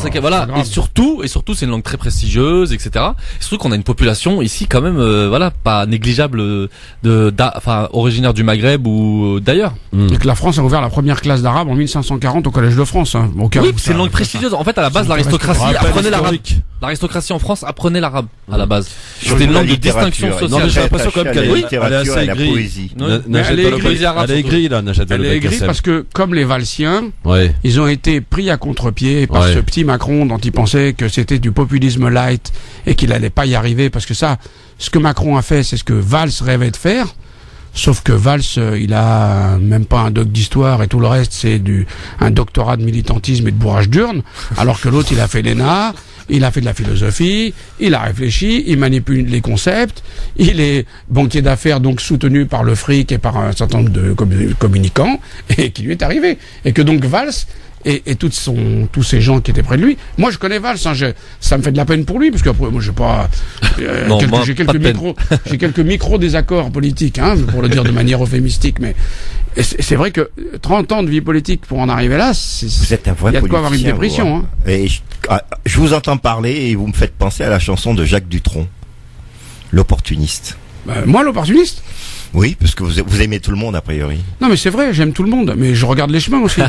et surtout, c'est une langue très prestigieuse, etc. Et surtout qu'on a une population ici quand même, pas négligeable, originaire du Maghreb ou d'ailleurs. Et que la France a ouvert la première classe d'arabe en 1540 au Collège de France. Hein, c'est une langue prestigieuse. En fait, à la base, l'aristocratie apprenait l'arabe. L'aristocratie en France apprenait l'arabe à la base. C'était une langue de distinction sociale. Non, mais j'ai l'impression quand même qu'elle est assez aigrie. Elle est aigrie là, Najat Vallaud-Belkacem. Elle est aigrie parce que comme les Valsiens, ils ont été pris à contre-pied par ce petit Macron dont ils pensaient que c'était du populisme light et qu'il allait pas y arriver, parce que ça, ce que Macron a fait, c'est ce que Valls rêvait de faire. Sauf que Valls, il a même pas un doc d'histoire et tout le reste, c'est un doctorat de militantisme et de bourrage d'urne, alors que l'autre, il a fait l'ENA, il a fait de la philosophie, il a réfléchi, il manipule les concepts, il est banquier d'affaires, donc soutenu par le fric et par un certain nombre de communicants, et qui lui est arrivé. Et que donc Valls et tous ces gens qui étaient près de lui. Moi, je connais Valls, ça me fait de la peine pour lui, parce que moi, j'ai pas, j'ai quelques micro désaccords politiques, pour le dire de manière euphémistique, mais c'est vrai que 30 ans de vie politique pour en arriver là, vous êtes un vrai politicien, il y a de quoi avoir une dépression. Et je vous entends parler et vous me faites penser à la chanson de Jacques Dutronc, L'opportuniste. Moi, l'opportuniste? Oui, parce que vous aimez tout le monde, a priori. Non, mais c'est vrai, j'aime tout le monde, mais je regarde les chemins aussi.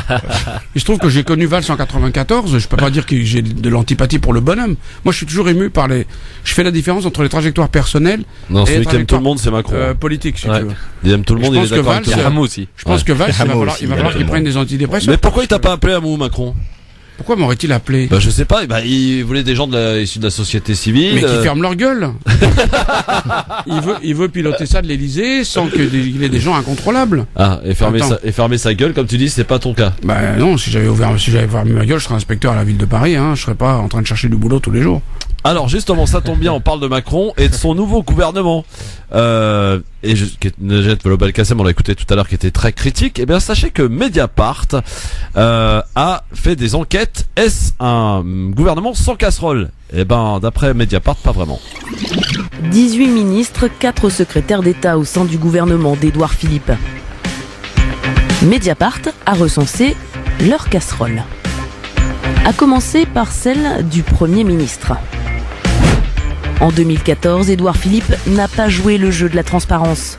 Il se trouve que j'ai connu Valls en 94, je peux pas dire que j'ai de l'antipathie pour le bonhomme. Moi, je suis toujours ému par je fais la différence entre les trajectoires personnelles et les celui qui aime tout le monde, c'est Macron. Politiques, si tu veux. Il aime tout le monde, il est d'accord avec Hamou aussi. Je pense que Valls, il va falloir qu'il prenne des antidépresseurs. Mais pourquoi il t'a pas appelé Hamou, Macron? Pourquoi m'aurait-il appelé? Je sais pas, il voulait des gens issus de la société civile. Mais qui ferment leur gueule. il veut piloter ça de l'Élysée sans qu'il ait des gens incontrôlables. Et fermer sa gueule, comme tu dis, c'est pas ton cas. Non, si j'avais fermé ma gueule, je serais inspecteur à la ville de Paris, je serais pas en train de chercher du boulot tous les jours. Alors justement, ça tombe bien, on parle de Macron et de son nouveau gouvernement. Najat Vallaud-Belkacem, on l'a écouté tout à l'heure, qui était très critique. Eh bien, sachez que Mediapart a fait des enquêtes. Est-ce un gouvernement sans casserole? Eh ben, d'après Mediapart, pas vraiment. 18 ministres, 4 secrétaires d'État au sein du gouvernement d'Édouard Philippe. Mediapart a recensé leurs casseroles. À commencer par celle du Premier ministre. En 2014, Édouard Philippe n'a pas joué le jeu de la transparence.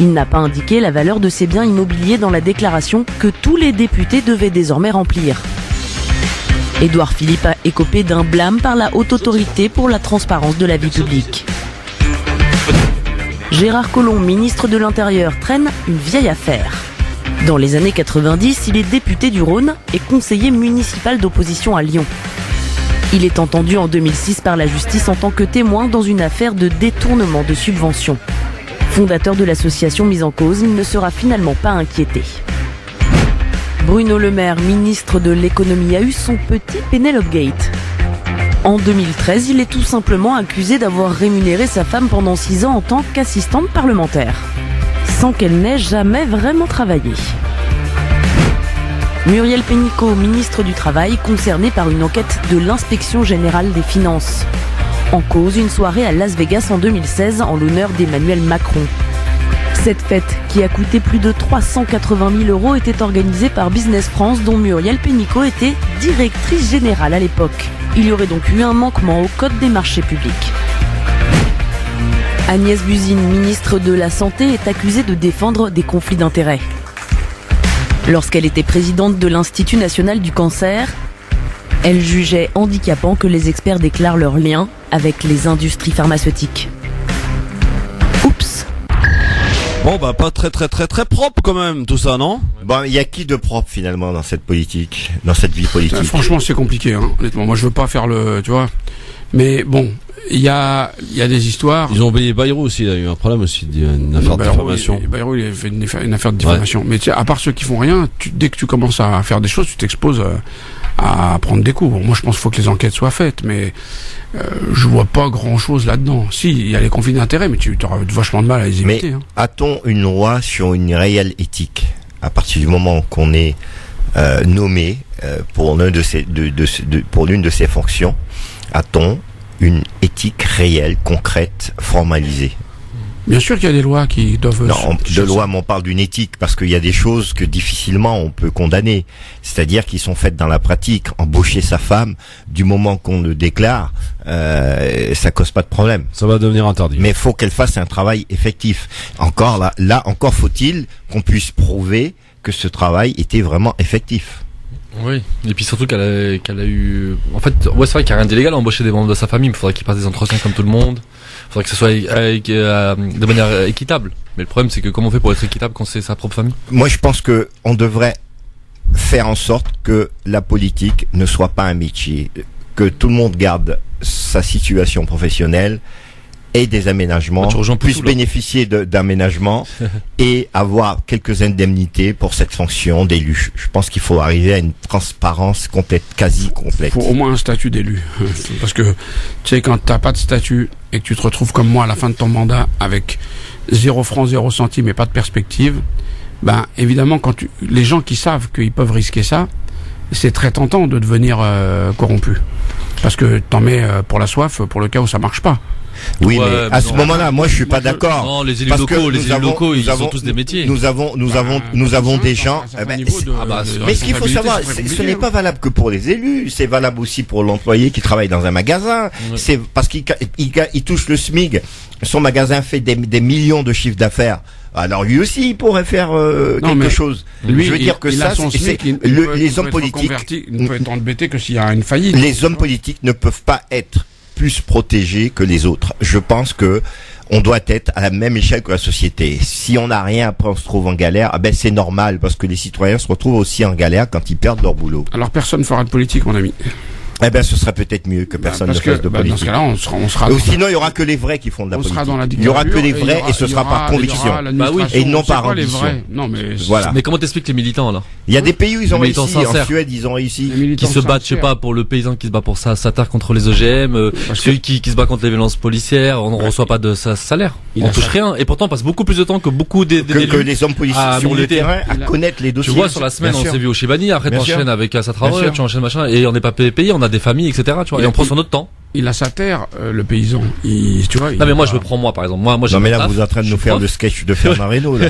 Il n'a pas indiqué la valeur de ses biens immobiliers dans la déclaration que tous les députés devaient désormais remplir. Édouard Philippe a écopé d'un blâme par la Haute Autorité pour la transparence de la vie publique. Gérard Collomb, ministre de l'Intérieur, traîne une vieille affaire. Dans les années 90, il est député du Rhône et conseiller municipal d'opposition à Lyon. Il est entendu en 2006 par la justice en tant que témoin dans une affaire de détournement de subventions. Fondateur de l'association mise en cause, il ne sera finalement pas inquiété. Bruno Le Maire, ministre de l'économie, a eu son petit Penelope Gate. En 2013, il est tout simplement accusé d'avoir rémunéré sa femme pendant 6 ans en tant qu'assistante parlementaire, sans qu'elle n'ait jamais vraiment travaillé. Muriel Pénicaud, ministre du Travail, concerné par une enquête de l'Inspection Générale des Finances. En cause, une soirée à Las Vegas en 2016 en l'honneur d'Emmanuel Macron. Cette fête, qui a coûté plus de 380 000 €, était organisée par Business France, dont Muriel Pénicaud était directrice générale à l'époque. Il y aurait donc eu un manquement au Code des marchés publics. Agnès Buzyn, ministre de la Santé, est accusée de défendre des conflits d'intérêts. Lorsqu'elle était présidente de l'Institut national du cancer, elle jugeait handicapant que les experts déclarent leurs liens avec les industries pharmaceutiques. Oups. Bon bah pas très propre quand même tout ça, non? Bon, il y a qui de propre finalement dans cette politique, dans cette vie politique? Franchement, c'est compliqué, hein, honnêtement. Moi, je veux pas faire tu vois. Mais bon, il y a des histoires. Ils ont oublié Bayrou aussi, il a eu un problème aussi, une affaire de diffamation. Bayrou, il a fait une affaire de diffamation. Ouais. Mais tu sais, à part ceux qui font rien, dès que tu commences à faire des choses, tu t'exposes à prendre des coups. Bon, moi, je pense qu'il faut que les enquêtes soient faites, mais je vois pas grand-chose là-dedans. Si, il y a les conflits d'intérêts, mais tu auras vachement de mal à les éviter. Mais hein. A-t-on une loi sur une réelle éthique à partir du moment qu'on est nommé pour l'une de ces fonctions? A-t-on une éthique réelle, concrète, formalisée? Bien sûr qu'il y a des lois qui doivent... Non, de loi, mais on parle d'une éthique, parce qu'il y a des choses que difficilement on peut condamner. C'est-à-dire qui sont faites dans la pratique. Embaucher sa femme, du moment qu'on le déclare, ça cause pas de problème. Ça va devenir interdit. Mais faut qu'elle fasse un travail effectif. Encore là encore faut-il qu'on puisse prouver que ce travail était vraiment effectif. Oui, et puis surtout qu'elle a eu... En fait, ouais, c'est vrai qu'il n'y a rien d'illégal à embaucher des membres de sa famille, mais il faudrait qu'il passe des entretiens comme tout le monde. Il faudrait que ce soit de manière équitable. Mais le problème, c'est que comment on fait pour être équitable quand c'est sa propre famille? Moi, je pense que on devrait faire en sorte que la politique ne soit pas un métier, que tout le monde garde sa situation professionnelle et des aménagements, puisse bénéficier d'aménagements et avoir quelques indemnités pour cette fonction d'élu. Je pense qu'il faut arriver à une transparence complète, quasi complète. Il faut au moins un statut d'élu. Parce que, tu sais, quand t'as pas de statut et que tu te retrouves comme moi à la fin de ton mandat avec 0 francs, 0 centimes et pas de perspective, ben, évidemment, les gens qui savent qu'ils peuvent risquer ça, c'est très tentant de devenir corrompu. Parce que t'en mets pour la soif, pour le cas où ça marche pas. Oui, ouais, mais à ce moment-là, moi, je suis pas d'accord. Non, les élus locaux, ils ont tous des métiers. Nous avons des gens. Mais ce qu'il faut savoir, ce n'est pas valable que pour les élus, c'est valable aussi pour l'employé qui travaille dans un magasin. Ouais. C'est parce qu'il touche le SMIC. Son magasin fait des millions de chiffres d'affaires. Alors lui aussi, il pourrait faire quelque chose. Lui, je veux dire que ça, les hommes politiques ne peuvent être embêtés que s'il y a une faillite. Les hommes politiques ne peuvent pas être plus protégés que les autres. Je pense que on doit être à la même échelle que la société. Si on n'a rien, après on se trouve en galère, c'est normal, parce que les citoyens se retrouvent aussi en galère quand ils perdent leur boulot. Alors personne ne fera de politique, mon ami. Ce serait peut-être mieux que personne ne fasse de politique. Dans ce cas-là, on sera sinon, il y aura que les vrais qui font de la politique. Il y aura que les vrais et ce sera par conviction. Et non par ambition. Non, mais voilà. Mais comment t'expliques les militants, alors? Il y a des pays où ils ont réussi. En Suède, ils ont réussi. Qui se battent, je sais pas, pour le paysan qui se bat pour sa terre contre les OGM, celui qui se bat contre les violences policières, on ne reçoit pas de salaire. On touche rien. Et pourtant, on passe beaucoup plus de temps que beaucoup que les hommes politiques sur le terrain à connaître les dossiers. Tu vois, sur la semaine, on s'est vu au Chibani, après t'enchaînes avec Assa Traoré, tu enchaînes machin, et on n'est pas payé, on a des familles, etc. Et on prend son autre temps. Il a sa terre, le paysan. Tu vois. Non mais moi je me prends moi par exemple. Moi non mais là vous êtes en train de nous faire le sketch de Fernand Reynaud là.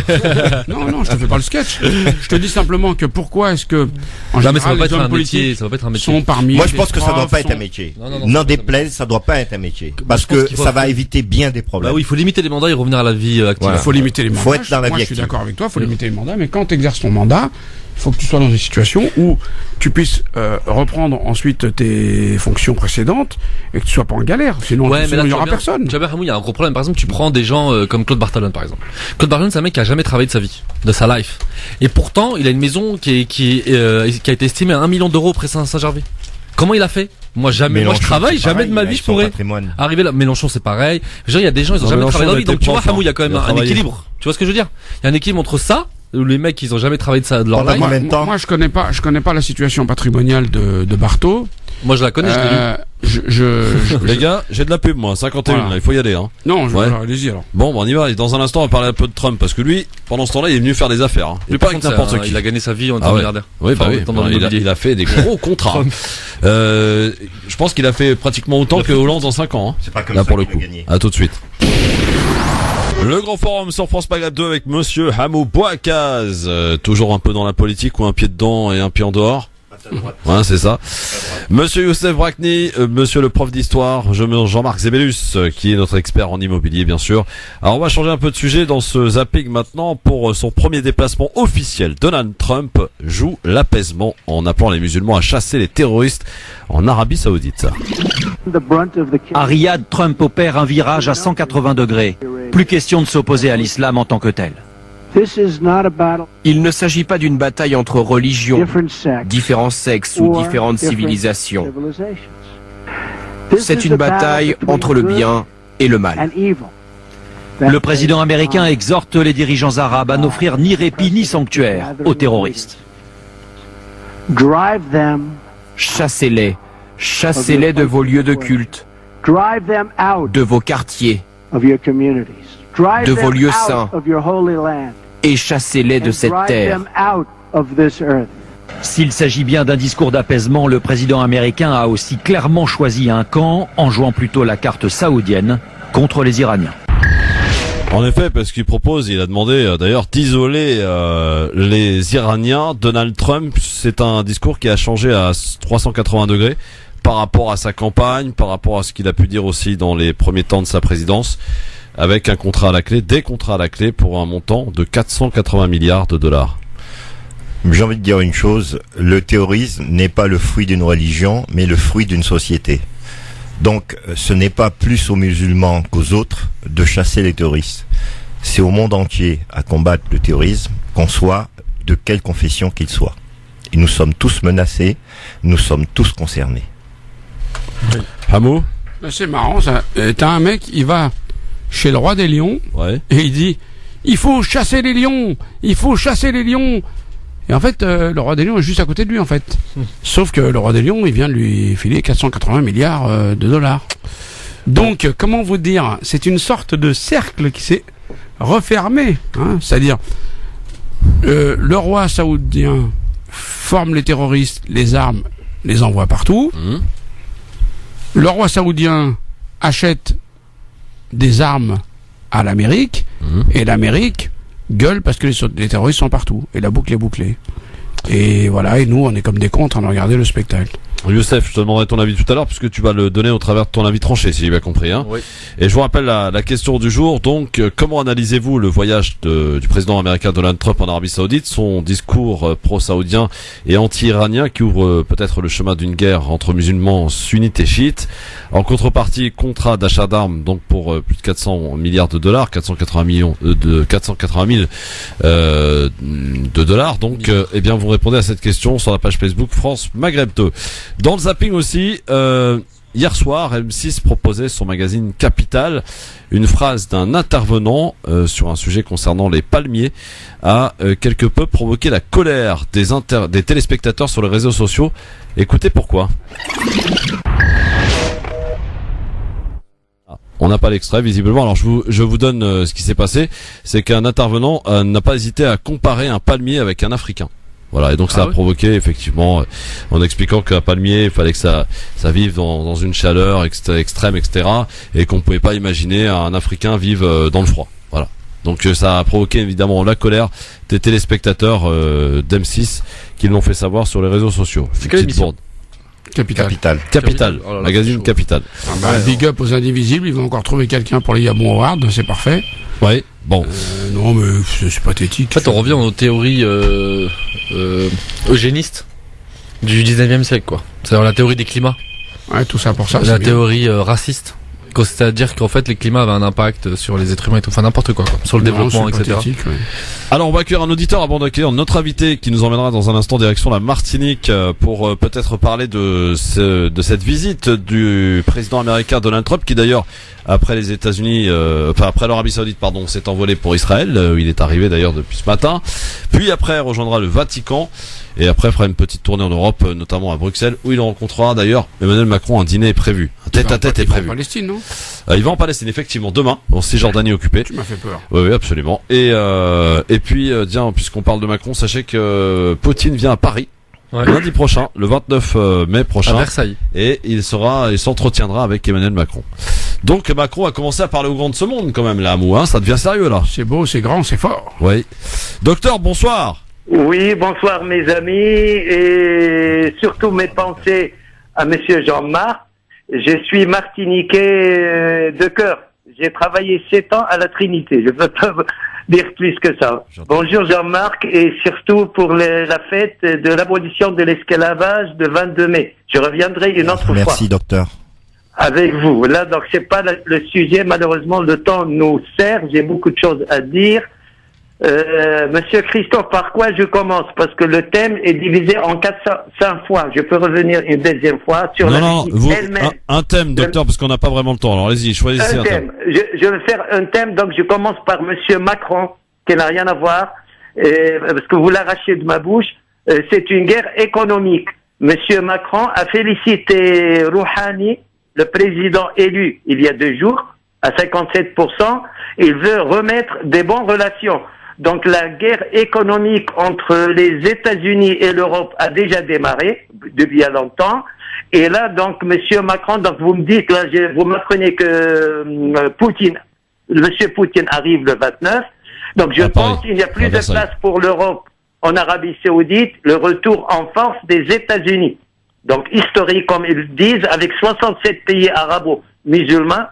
Non, je te fais pas le sketch. Je te dis simplement que pourquoi est-ce que en général, ça va pas être un métier, ça va pas être un métier. Sont parmi moi je pense que ça doit pas être un métier. Non déplaise, ça doit pas être un métier parce que ça va éviter bien des problèmes. Bah oui, il faut limiter les mandats et revenir à la vie active. Il faut limiter les mandats. Faut être dans la vie active. Je suis d'accord avec toi, il faut limiter les mandats, mais quand tu exerces ton mandat, Il faut que tu sois dans une situation où tu puisses reprendre ensuite tes fonctions précédentes et que tu sois pas en galère. Sinon, il y aura personne. Tu vois, Hamou, il y a un gros problème. Par exemple, tu prends des gens comme Claude Barthelone, par exemple. Claude Barthelone, c'est un mec qui a jamais travaillé de sa vie, de sa life. Et pourtant, il a une maison qui a été estimée à 1 million d'euros près Saint-Gervais. Comment il a fait? Moi, jamais. Moi, je travaille, jamais de ma vie, je pourrais arriver là. Mélenchon, c'est pareil. Genre, il y a des gens, ils ont jamais travaillé dans la vie. Donc, tu vois, Hamou, il y a quand même un équilibre. Tu vois ce que je veux dire? Il y a un équilibre entre ça, où les mecs, ils ont jamais travaillé de leur life. Moi, je connais pas la situation patrimoniale de Bartho. Moi, je la connais, Les gars, j'ai de la pub, moi, 51, là, il faut y aller, hein. Non, allez-y, alors. Bon, on y va. Et dans un instant, on va parler un peu de Trump, parce que lui, pendant ce temps-là, il est venu faire des affaires, hein. Il est pas avec n'importe qui. Il a gagné sa vie en étant milliardaire. Oui, bah oui. Il a fait des gros contrats. Je pense qu'il a fait pratiquement autant que Hollande en 5 ans, hein. C'est pas comme là, ça pour le qu'il a coup. gagné. À tout de suite. Le grand forum sur France Maghreb 2 avec monsieur Hamou Bouakaz, toujours un peu dans la politique ou un pied dedans et un pied en dehors. Ouais, c'est ça. Monsieur Youssef Brakni, monsieur le prof d'histoire, Jean-Marc Zébélus, qui est notre expert en immobilier, bien sûr. Alors, on va changer un peu de sujet dans ce zapping maintenant. Pour son premier déplacement officiel, Donald Trump joue l'apaisement en appelant les musulmans à chasser les terroristes en Arabie Saoudite. À Riyad, Trump opère un virage à 180 degrés. Plus question de s'opposer à l'islam en tant que tel. Il ne s'agit pas d'une bataille entre religions, différents sexes ou différentes civilisations. C'est une bataille entre le bien et le mal. Le président américain exhorte les dirigeants arabes à n'offrir ni répit ni sanctuaire aux terroristes. Chassez-les. Chassez-les de vos lieux de culte, de vos quartiers, de vos lieux saints, et chassez-les de cette terre. S'il s'agit bien d'un discours d'apaisement, le président américain a aussi clairement choisi un camp en jouant plutôt la carte saoudienne contre les Iraniens. En effet, parce qu'il propose, il a demandé d'ailleurs d'isoler les Iraniens. Donald Trump, c'est un discours qui a changé à 380 degrés par rapport à sa campagne, par rapport à ce qu'il a pu dire aussi dans les premiers temps de sa présidence, avec un contrat à la clé, des contrats à la clé pour un montant de 480 milliards de dollars. J'ai envie de dire une chose, le terrorisme n'est pas le fruit d'une religion, mais le fruit d'une société. Donc, ce n'est pas plus aux musulmans qu'aux autres de chasser les terroristes. C'est au monde entier à combattre le terrorisme, qu'on soit de quelle confession qu'il soit. Et nous sommes tous menacés, nous sommes tous concernés. Hamou ? C'est marrant, ça. T'as un mec, il va chez le roi des lions, et il dit, il faut chasser les lions, il faut chasser les lions. Et en fait, le roi des lions est juste à côté de lui, en fait. Sauf que le roi des lions, il vient de lui filer 480 milliards de dollars. Donc, comment vous dire, c'est une sorte de cercle qui s'est refermé, hein. C'est-à-dire, le roi saoudien forme les terroristes, les armes, les envoie partout. Le roi saoudien achète des armes à l'Amérique, et l'Amérique gueule parce que les terroristes sont partout, et la boucle est bouclée. Et voilà, et nous on est comme des cons en train de regarder le spectacle. Youssef, je te demanderai ton avis tout à l'heure, puisque tu vas le donner au travers de ton avis tranché, si j'ai bien compris, hein. Oui. Et je vous rappelle la question du jour. Donc, comment analysez-vous le voyage du président américain Donald Trump en Arabie Saoudite, son discours pro-saoudien et anti-iranien qui ouvre peut-être le chemin d'une guerre entre musulmans sunnites et chiites. En contrepartie, contrat d'achat d'armes, donc pour plus de 400 milliards de dollars, 480 000 de dollars. Donc, eh bien, vous répondez à cette question sur la page Facebook France Maghreb 2. Dans le zapping aussi, hier soir, M6 proposait son magazine Capital. Une phrase d'un intervenant sur un sujet concernant les palmiers a quelque peu provoqué la colère des téléspectateurs sur les réseaux sociaux. Écoutez pourquoi. On n'a pas l'extrait visiblement. Alors je vous donne ce qui s'est passé. C'est qu'un intervenant n'a pas hésité à comparer un palmier avec un Africain. Voilà, et donc ça a provoqué effectivement, en expliquant qu'un palmier, il fallait que ça vive dans une chaleur extrême, etc., et qu'on pouvait pas imaginer un Africain vivre dans le froid. Voilà. Donc ça a provoqué évidemment la colère des téléspectateurs d'M6 qui l'ont fait savoir sur les réseaux sociaux. C'est quelle émission ? Capital. Oh là là, Magazine c'est Capital. Big up aux indivisibles, ils vont encore trouver quelqu'un pour les Gabon Awards, c'est parfait. Ouais, bon. Non, mais c'est pathétique. En fait, on revient aux théories eugénistes du 19e siècle, quoi. C'est-à-dire la théorie des climats. Ouais, tout ça pour ça. La théorie raciste. C'est-à-dire qu'en fait, les climats avaient un impact sur les êtres humains et tout. Enfin, n'importe quoi. Sur le développement, etc. Ouais. Alors, on va accueillir un auditeur avant d'accueillir notre invité qui nous emmènera dans un instant direction la Martinique pour peut-être parler de cette visite du président américain Donald Trump qui d'ailleurs, après les États-Unis, après l'Arabie Saoudite, pardon, s'est envolé pour Israël. Où il est arrivé d'ailleurs depuis ce matin. Puis après, rejoindra le Vatican. Et après, fera une petite tournée en Europe, notamment à Bruxelles, où il rencontrera d'ailleurs Emmanuel Macron. Un dîner est prévu. Un tête-à-tête est prévu. Il va en Palestine, non? Il va en Palestine, effectivement, demain, en Cisjordanie occupée. Tu m'as fait peur. Oui, absolument. Et puis, tiens, puisqu'on parle de Macron, sachez que Poutine vient à Paris. Ouais. Lundi prochain, le 29 mai prochain. À Versailles. Et il s'entretiendra avec Emmanuel Macron. Donc, Macron a commencé à parler aux grands de ce monde, quand même, là, Amou, hein. Ça devient sérieux, là. C'est beau, c'est grand, c'est fort. Oui. Docteur, bonsoir. Oui, bonsoir mes amis et surtout mes pensées à monsieur Jean-Marc. Je suis martiniquais de cœur. J'ai travaillé 7 ans à la Trinité. Je peux pas dire plus que ça. Bonjour Jean-Marc et surtout pour la fête de l'abolition de l'esclavage de 22 mai. Je reviendrai une autre fois. Merci docteur. Avec vous. Là, donc c'est pas le sujet. Malheureusement, le temps nous sert. J'ai beaucoup de choses à dire. Monsieur Christophe, par quoi je commence? Parce que le thème est divisé en 5 fois. Je peux revenir une deuxième fois sur la visite elle-même. Un thème, docteur, parce qu'on n'a pas vraiment le temps. Alors allez-y, choisissez un thème. Je vais faire un thème, donc je commence par monsieur Macron, qui n'a rien à voir, parce que vous l'arrachez de ma bouche. C'est une guerre économique. Monsieur Macron a félicité Rouhani, le président élu il y a 2 jours, à 57%. Il veut remettre des bonnes relations. Donc la guerre économique entre les États-Unis et l'Europe a déjà démarré depuis il y a longtemps. Et là, donc, monsieur Macron, donc vous me dites, là, vous m'apprenez que monsieur Poutine arrive le 29. Donc je pense qu'il n'y a plus de place pour l'Europe en Arabie Saoudite, le retour en force des États-Unis. Donc historique, comme ils disent, avec 67 pays arabo-musulmans.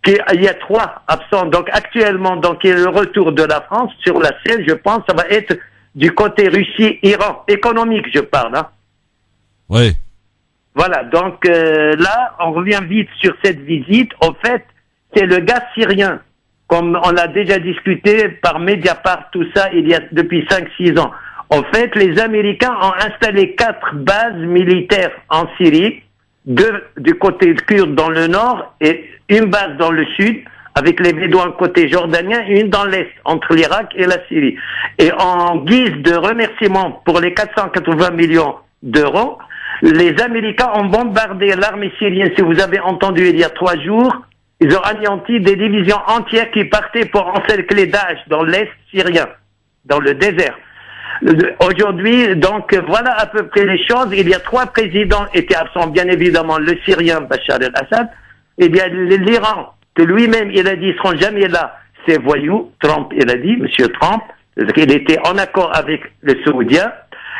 Il y a 3 absents. Donc actuellement, donc il y a le retour de la France sur la scène. Je pense ça va être du côté Russie-Iran, économique, je parle. Hein. Oui. Voilà. Donc là, on revient vite sur cette visite. Au fait, c'est le gaz syrien, comme on l'a déjà discuté par Mediapart, tout ça, il y a depuis 5-6 ans. En fait, les Américains ont installé 4 bases militaires en Syrie. 2 du côté kurde dans le nord et une base dans le sud avec les Bédouins côté jordanien et une dans l'est entre l'Irak et la Syrie. Et en guise de remerciement pour les 480 millions d'euros, les Américains ont bombardé l'armée syrienne. Si vous avez entendu il y a 3 jours, ils ont anéanti des divisions entières qui partaient pour encercler Daesh dans l'est syrien, dans le désert. Aujourd'hui, donc, voilà à peu près les choses. Il y a 3 présidents étaient absents, bien évidemment, le Syrien Bachar el-Assad. Il y a l'Iran, que lui-même, il a dit, ils seront jamais là. C'est voyou. Trump, il a dit, monsieur Trump, qu'il était en accord avec le Saoudien.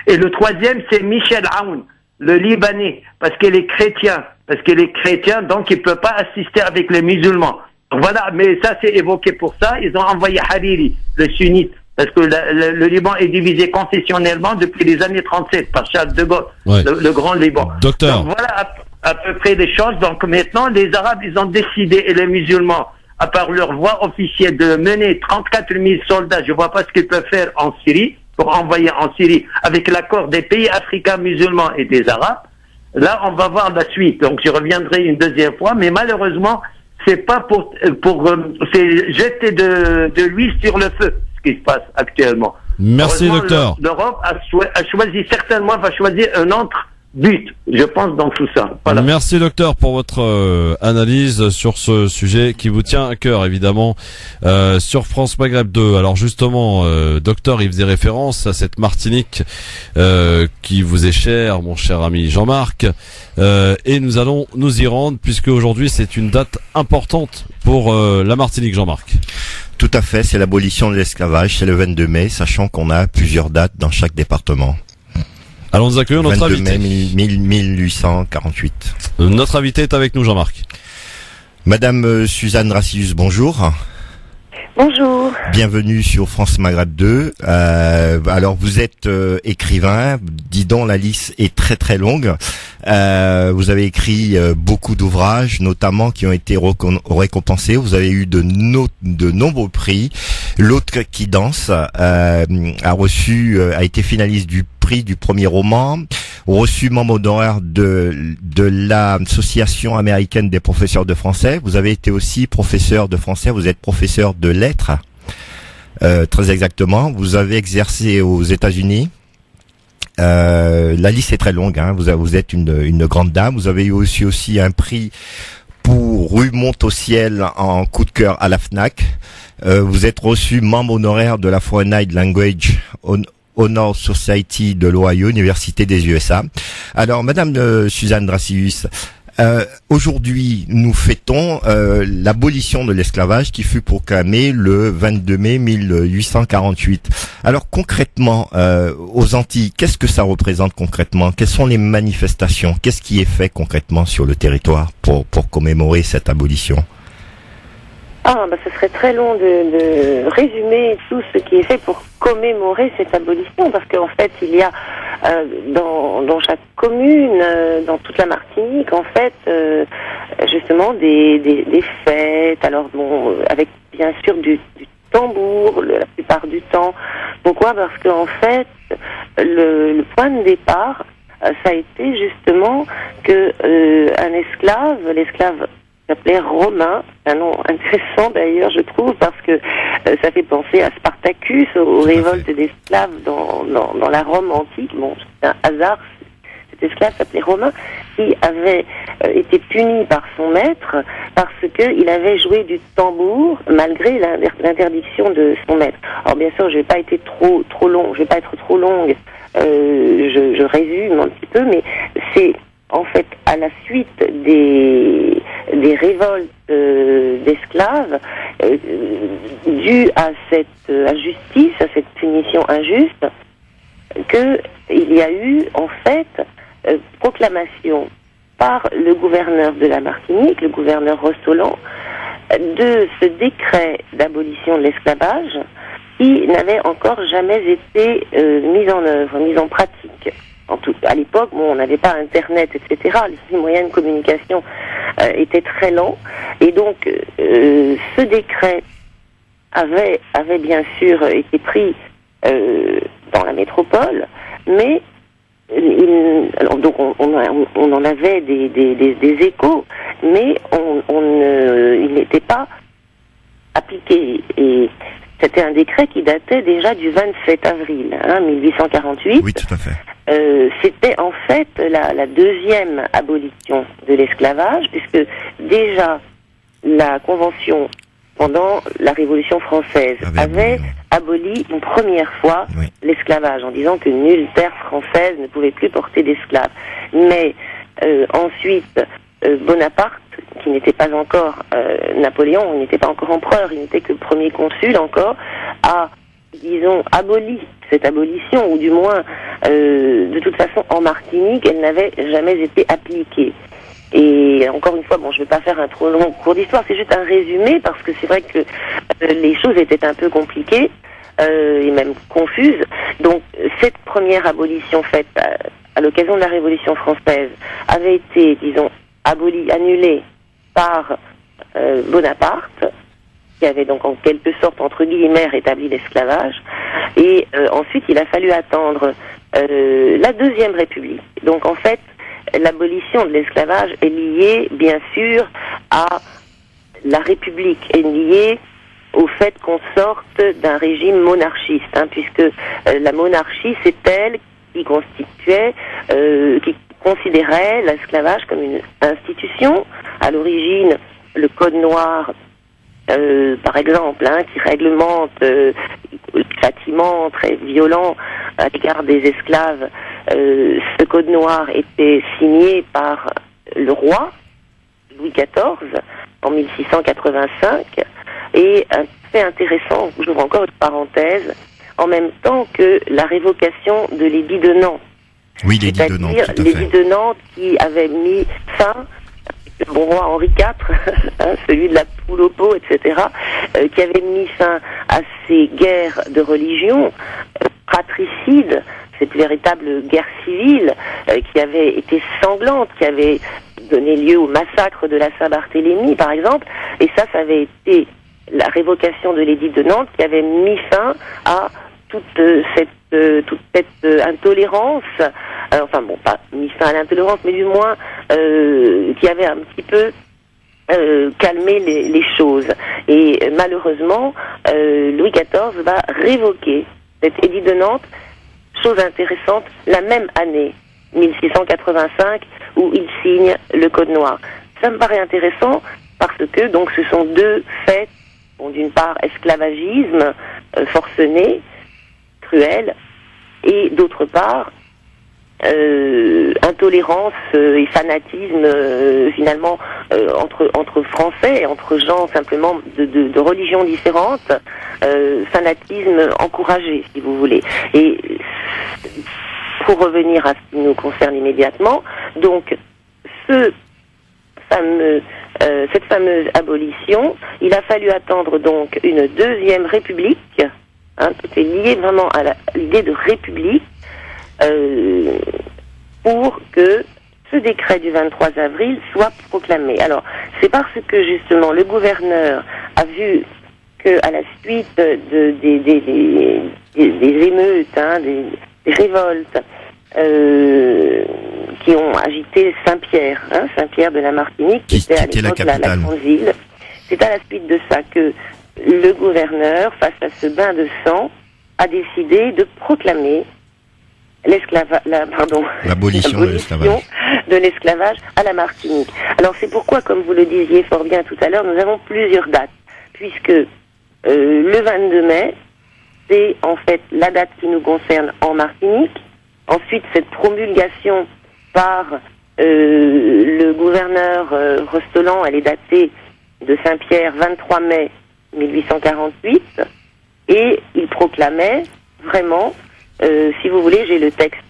Et le 3e, c'est Michel Aoun, le Libanais, parce qu'il est chrétien. Parce qu'il est chrétien, donc il peut pas assister avec les musulmans. Voilà, mais ça, c'est évoqué pour ça. Ils ont envoyé Hariri, le sunnite. Parce que le Liban est divisé confessionnellement depuis les années 37 par Charles de Gaulle, le grand Liban. Docteur. Donc voilà à peu près les choses. Donc maintenant, les Arabes, ils ont décidé, et les musulmans, à part leur voix officielle, de mener 34 000 soldats. Je vois pas ce qu'ils peuvent faire en Syrie, pour envoyer en Syrie, avec l'accord des pays africains musulmans et des Arabes. Là, on va voir la suite. Donc je reviendrai une deuxième fois, mais malheureusement, c'est pas c'est jeter de l'huile sur le feu. Qui se passe actuellement. Merci docteur. L'Europe a choisi, certainement va choisir un autre but, je pense, dans tout ça. Voilà. Merci docteur pour votre analyse sur ce sujet qui vous tient à cœur évidemment sur France Maghreb 2. Alors justement, docteur, il faisait référence à cette Martinique qui vous est chère, mon cher ami Jean-Marc, et nous allons nous y rendre puisque aujourd'hui c'est une date importante pour la Martinique, Jean-Marc. Tout à fait, c'est l'abolition de l'esclavage, c'est le 22 mai, sachant qu'on a plusieurs dates dans chaque département. Alors nous accueillons notre 22 invité. mai 1848. Notre invité est avec nous, Jean-Marc. Madame Suzanne Dracius, bonjour. Bonjour. Bienvenue sur France Maghreb 2. Alors vous êtes écrivain, dis donc la liste est très très longue. Vous avez écrit beaucoup d'ouvrages, notamment qui ont été récompensés. Vous avez eu de nombreux prix. L'autre qui danse a été finaliste du prix du premier roman, reçu membre d'honneur de l'association américaine des professeurs de français. Vous avez été aussi professeur de français. Vous êtes professeur de lettres, très exactement. Vous avez exercé aux États-Unis. La liste est très longue, hein. Vous êtes une grande dame. Vous avez eu aussi un prix pour Rue Monte au ciel en coup de cœur à la Fnac. Vous êtes reçu membre honoraire de la Foreign Language Honor Society de l'Ohio, Université des USA. Alors, Madame Suzanne Dracius, aujourd'hui, nous fêtons l'abolition de l'esclavage qui fut proclamée le 22 mai 1848. Alors concrètement, aux Antilles, qu'est-ce que ça représente concrètement? Quelles sont les manifestations? Qu'est-ce qui est fait concrètement sur le territoire pour commémorer cette abolition? Ce serait très long de résumer tout ce qui est fait pour commémorer cette abolition, parce qu'en fait, il y a dans chaque commune, dans toute la Martinique, en fait, justement des fêtes. Alors bon, avec bien sûr du tambour la plupart du temps. Pourquoi? Parce qu'en fait, le point de départ, ça a été justement que l'esclave s'appelait Romain, un nom intéressant d'ailleurs je trouve, parce que ça fait penser à Spartacus, aux révoltes d'esclaves dans la Rome antique. Bon, c'est un hasard, cet esclave s'appelait Romain, qui avait été puni par son maître parce qu'il avait joué du tambour malgré l'interdiction de son maître. Alors bien sûr, je vais pas être trop longue, je résume un petit peu, mais c'est en fait à la suite des révoltes d'esclaves dues à cette injustice, à cette punition injuste, qu'il y a eu en fait proclamation par le gouverneur de la Martinique, le gouverneur Rostolland, de ce décret d'abolition de l'esclavage qui n'avait encore jamais été mis en œuvre, mis en pratique. À l'époque, on n'avait pas Internet, etc. Les moyens de communication étaient très lents. Et donc, ce décret avait bien sûr été pris dans la métropole, mais on en avait des échos, mais il n'était pas appliqué. Et c'était un décret qui datait déjà du 27 avril 1848. Oui, tout à fait. C'était en fait la deuxième abolition de l'esclavage, puisque déjà la Convention, pendant la Révolution française, avait aboli une première fois l'esclavage, en disant que nulle terre française ne pouvait plus porter d'esclaves. Mais ensuite, Bonaparte, qui n'était pas encore Napoléon, il n'était pas encore empereur, il n'était que premier consul encore, a, disons, aboli cette abolition, ou du moins, de toute façon, en Martinique, elle n'avait jamais été appliquée. Et encore une fois, je ne vais pas faire un trop long cours d'histoire, c'est juste un résumé, parce que c'est vrai que les choses étaient un peu compliquées, et même confuses. Donc, cette première abolition faite à l'occasion de la Révolution française avait été, disons, annulée par Bonaparte, qui avait donc en quelque sorte, entre guillemets, rétabli l'esclavage. Et ensuite, il a fallu attendre la Deuxième République. Donc en fait, l'abolition de l'esclavage est liée, bien sûr, à la République, est liée au fait qu'on sorte d'un régime monarchiste, puisque la monarchie, c'est elle qui considérait l'esclavage comme une institution. À l'origine, le Code noir, par exemple, qui réglemente le châtiment très violent à l'égard des esclaves, ce Code noir était signé par le roi Louis XIV en 1685, et un fait intéressant, j'ouvre encore une parenthèse, en même temps que la révocation de l'édit de Nantes. Oui, l'édit de Nantes, tout à fait. L'édit de Nantes qui avait mis fin, le bon roi Henri IV, hein, celui de la poule au pot, etc., qui avait mis fin à ces guerres de religion, fratricides, cette véritable guerre civile qui avait été sanglante, qui avait donné lieu au massacre de la Saint-Barthélemy, par exemple, et ça avait été la révocation de l'édit de Nantes qui avait mis fin à toute cette intolérance, enfin bon, pas mis fin à l'intolérance, mais du moins qui avait un petit peu calmé les choses. Et malheureusement, Louis XIV va révoquer cet édit de Nantes, chose intéressante, la même année, 1685, où il signe le Code noir. Ça me paraît intéressant parce que donc ce sont deux faits, bon, d'une part esclavagisme forcené, cruel, et d'autre part intolérance et fanatisme finalement entre Français, entre gens simplement de religions différentes, fanatisme encouragé, si vous voulez. Et pour revenir à ce qui nous concerne immédiatement, donc cette fameuse abolition, il a fallu attendre donc une deuxième république, hein, tout est lié vraiment à l'idée de république, pour que ce décret du 23 avril soit proclamé. Alors, c'est parce que justement le gouverneur a vu que à la suite des émeutes, hein, des révoltes qui ont agité Saint-Pierre, hein, Saint-Pierre de la Martinique, qui était à l'époque la grande ville, c'est à la suite de ça que le gouverneur, face à ce bain de sang, a décidé de proclamer l'abolition de l'esclavage à la Martinique. Alors c'est pourquoi, comme vous le disiez fort bien tout à l'heure, nous avons plusieurs dates, puisque le 22 mai, c'est en fait la date qui nous concerne en Martinique. Ensuite, cette promulgation par le gouverneur Rostolan, elle est datée de Saint-Pierre 23 mai 1848, et il proclamait vraiment, si vous voulez, j'ai le texte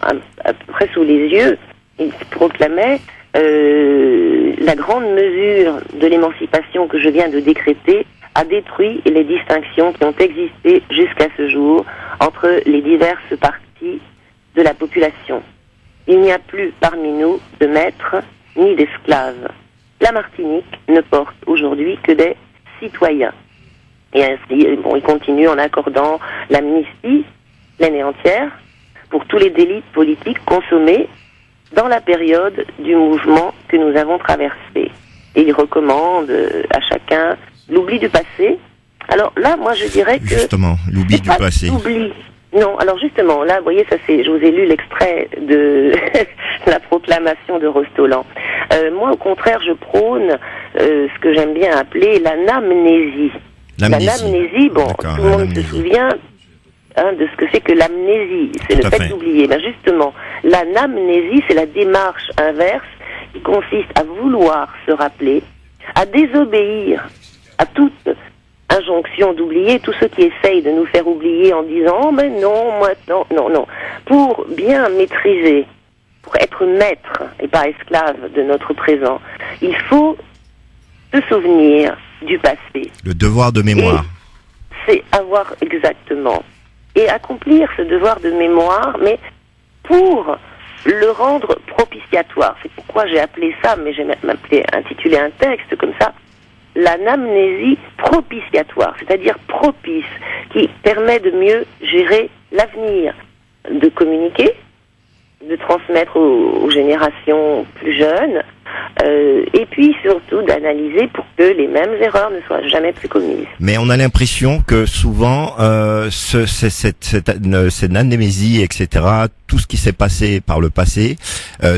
à peu près sous les yeux, il proclamait la grande mesure de l'émancipation que je viens de décréter a détruit les distinctions qui ont existé jusqu'à ce jour entre les diverses parties de la population. Il n'y a plus parmi nous de maîtres ni d'esclaves. La Martinique ne porte aujourd'hui que des citoyens. Et ainsi, bon, il continue en accordant l'amnistie pleine et entière pour tous les délits politiques consommés dans la période du mouvement que nous avons traversé. Et il recommande à chacun l'oubli du passé. Alors là, moi, je dirais que... Justement, l'oubli du passé. L'oubli. Non, alors justement, là, vous voyez, ça c'est... Je vous ai lu l'extrait de la proclamation de Rostolan. Moi, au contraire, je prône ce que j'aime bien appeler l'anamnésie. L'anamnésie, bon, tout le monde se souvient de ce que c'est que l'amnésie. C'est le fait d'oublier. Ben justement, l'anamnésie, c'est la démarche inverse qui consiste à vouloir se rappeler, à désobéir à toute injonction d'oublier, tous ceux qui essayent de nous faire oublier en disant « Oh, mais non, moi, non, non, non ». Pour bien maîtriser, pour être maître et pas esclave de notre présent, il faut se souvenir du passé. Le devoir de mémoire. C'est avoir exactement. Et accomplir ce devoir de mémoire, mais pour le rendre propitiatoire. C'est pourquoi j'ai appelé ça, mais j'ai même intitulé un texte comme ça, l'anamnésie propitiatoire, c'est-à-dire propice, qui permet de mieux gérer l'avenir, de communiquer, de transmettre aux générations plus jeunes, et puis surtout d'analyser pour que les mêmes erreurs ne soient jamais plus commises. Mais on a l'impression que souvent, cette anamnésie, etc., tout ce qui s'est passé par le passé,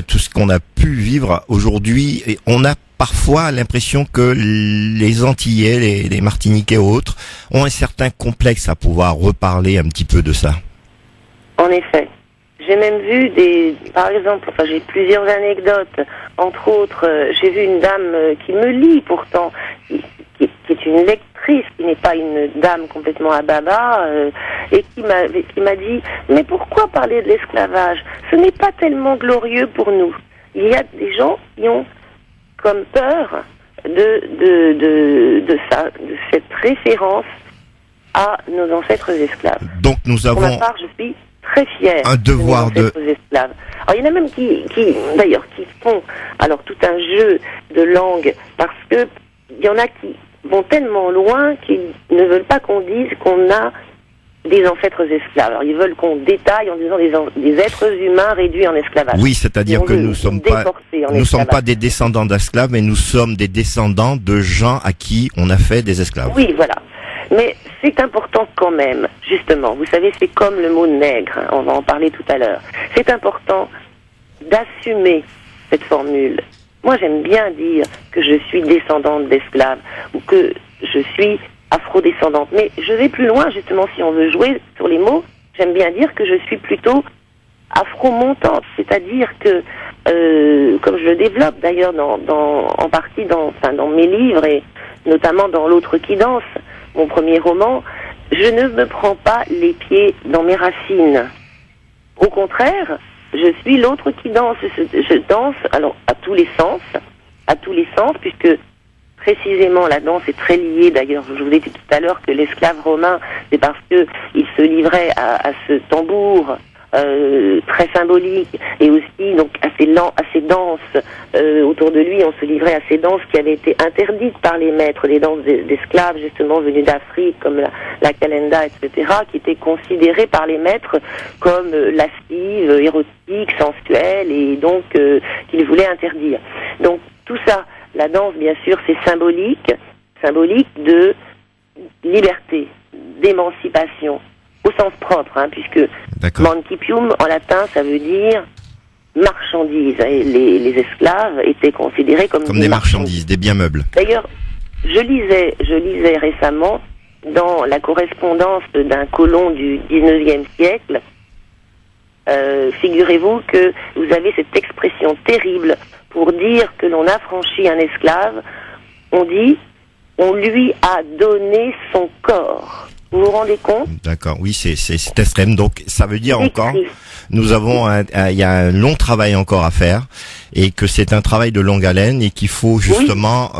tout ce qu'on a pu vivre aujourd'hui, et on a parfois l'impression que les Antillais, les Martiniquais et autres, ont un certain complexe à pouvoir reparler un petit peu de ça. En effet. J'ai même vu par exemple, j'ai plusieurs anecdotes. Entre autres, j'ai vu une dame qui me lit pourtant, qui est une lectrice éducatrice, qui n'est pas une dame complètement ababa, et qui m'a dit, mais pourquoi parler de l'esclavage? Ce n'est pas tellement glorieux pour nous. Il y a des gens qui ont comme peur de cette référence à nos ancêtres esclaves. Donc nous avons... Pour ma part, je suis très fière un devoir de nos ancêtres esclaves. Alors il y en a même qui font alors tout un jeu de langue, parce que il y en a qui vont tellement loin qu'ils ne veulent pas qu'on dise qu'on a des ancêtres esclaves. Alors ils veulent qu'on détaille en disant des êtres humains réduits en esclavage. Oui, c'est-à-dire que nous sommes pas des descendants d'esclaves, mais nous sommes des descendants de gens à qui on a fait des esclaves. Oui, voilà. Mais c'est important quand même, justement. Vous savez, c'est comme le mot nègre, hein, on va en parler tout à l'heure. C'est important d'assumer cette formule. Moi, j'aime bien dire que je suis descendante d'esclaves ou que je suis afro-descendante. Mais je vais plus loin, justement, si on veut jouer sur les mots. J'aime bien dire que je suis plutôt afro-montante. C'est-à-dire que, comme je le développe d'ailleurs en partie dans mes livres et notamment dans L'autre qui danse, mon premier roman, je ne me prends pas les pieds dans mes racines. Au contraire, je suis l'autre qui danse. Je danse, alors, à tous les sens, puisque précisément la danse est très liée. D'ailleurs, je vous ai dit tout à l'heure que l'esclave romain, c'est parce que il se livrait à ce tambour très symbolique, et aussi donc à ces danses autour de lui. On se livrait à ces danses qui avaient été interdites par les maîtres, des danses d'esclaves justement venus d'Afrique, comme la calenda, etc., qui étaient considérées par les maîtres comme lascives, érotiques, sensuelles, et donc qu'ils voulaient interdire. Donc tout ça, la danse bien sûr, c'est symbolique de liberté, d'émancipation, au sens propre, hein, puisque mancipium en latin, ça veut dire marchandise. Et les esclaves étaient considérés comme des marchandises, des biens meubles. D'ailleurs, je lisais récemment dans la correspondance d'un colon du 19e siècle, figurez-vous que vous avez cette expression terrible pour dire que l'on a franchi un esclave. On dit, on lui a donné son corps. Vous vous rendez compte? D'accord, oui, c'est extrême. Donc, ça veut dire encore, nous avons il y a un long travail encore à faire, et que c'est un travail de longue haleine, et qu'il faut justement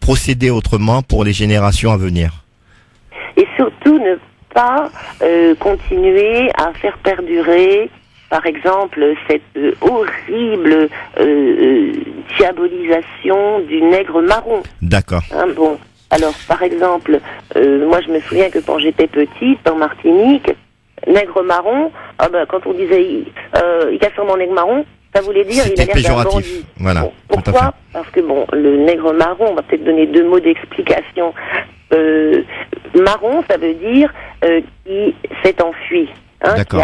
procéder autrement pour les générations à venir. Et surtout ne pas continuer à faire perdurer, par exemple, cette horrible diabolisation du nègre marron. D'accord. Hein, bon. Alors, par exemple, moi je me souviens que quand j'étais petite, en Martinique, nègre marron, quand on disait il casse mon nègre marron, ça voulait dire il a l'air d'un bandit. Voilà. Bon, pourquoi? Parce que bon, le nègre marron, on va peut-être donner deux mots d'explication. Marron, ça veut dire qui s'est enfui. Hein, d'accord.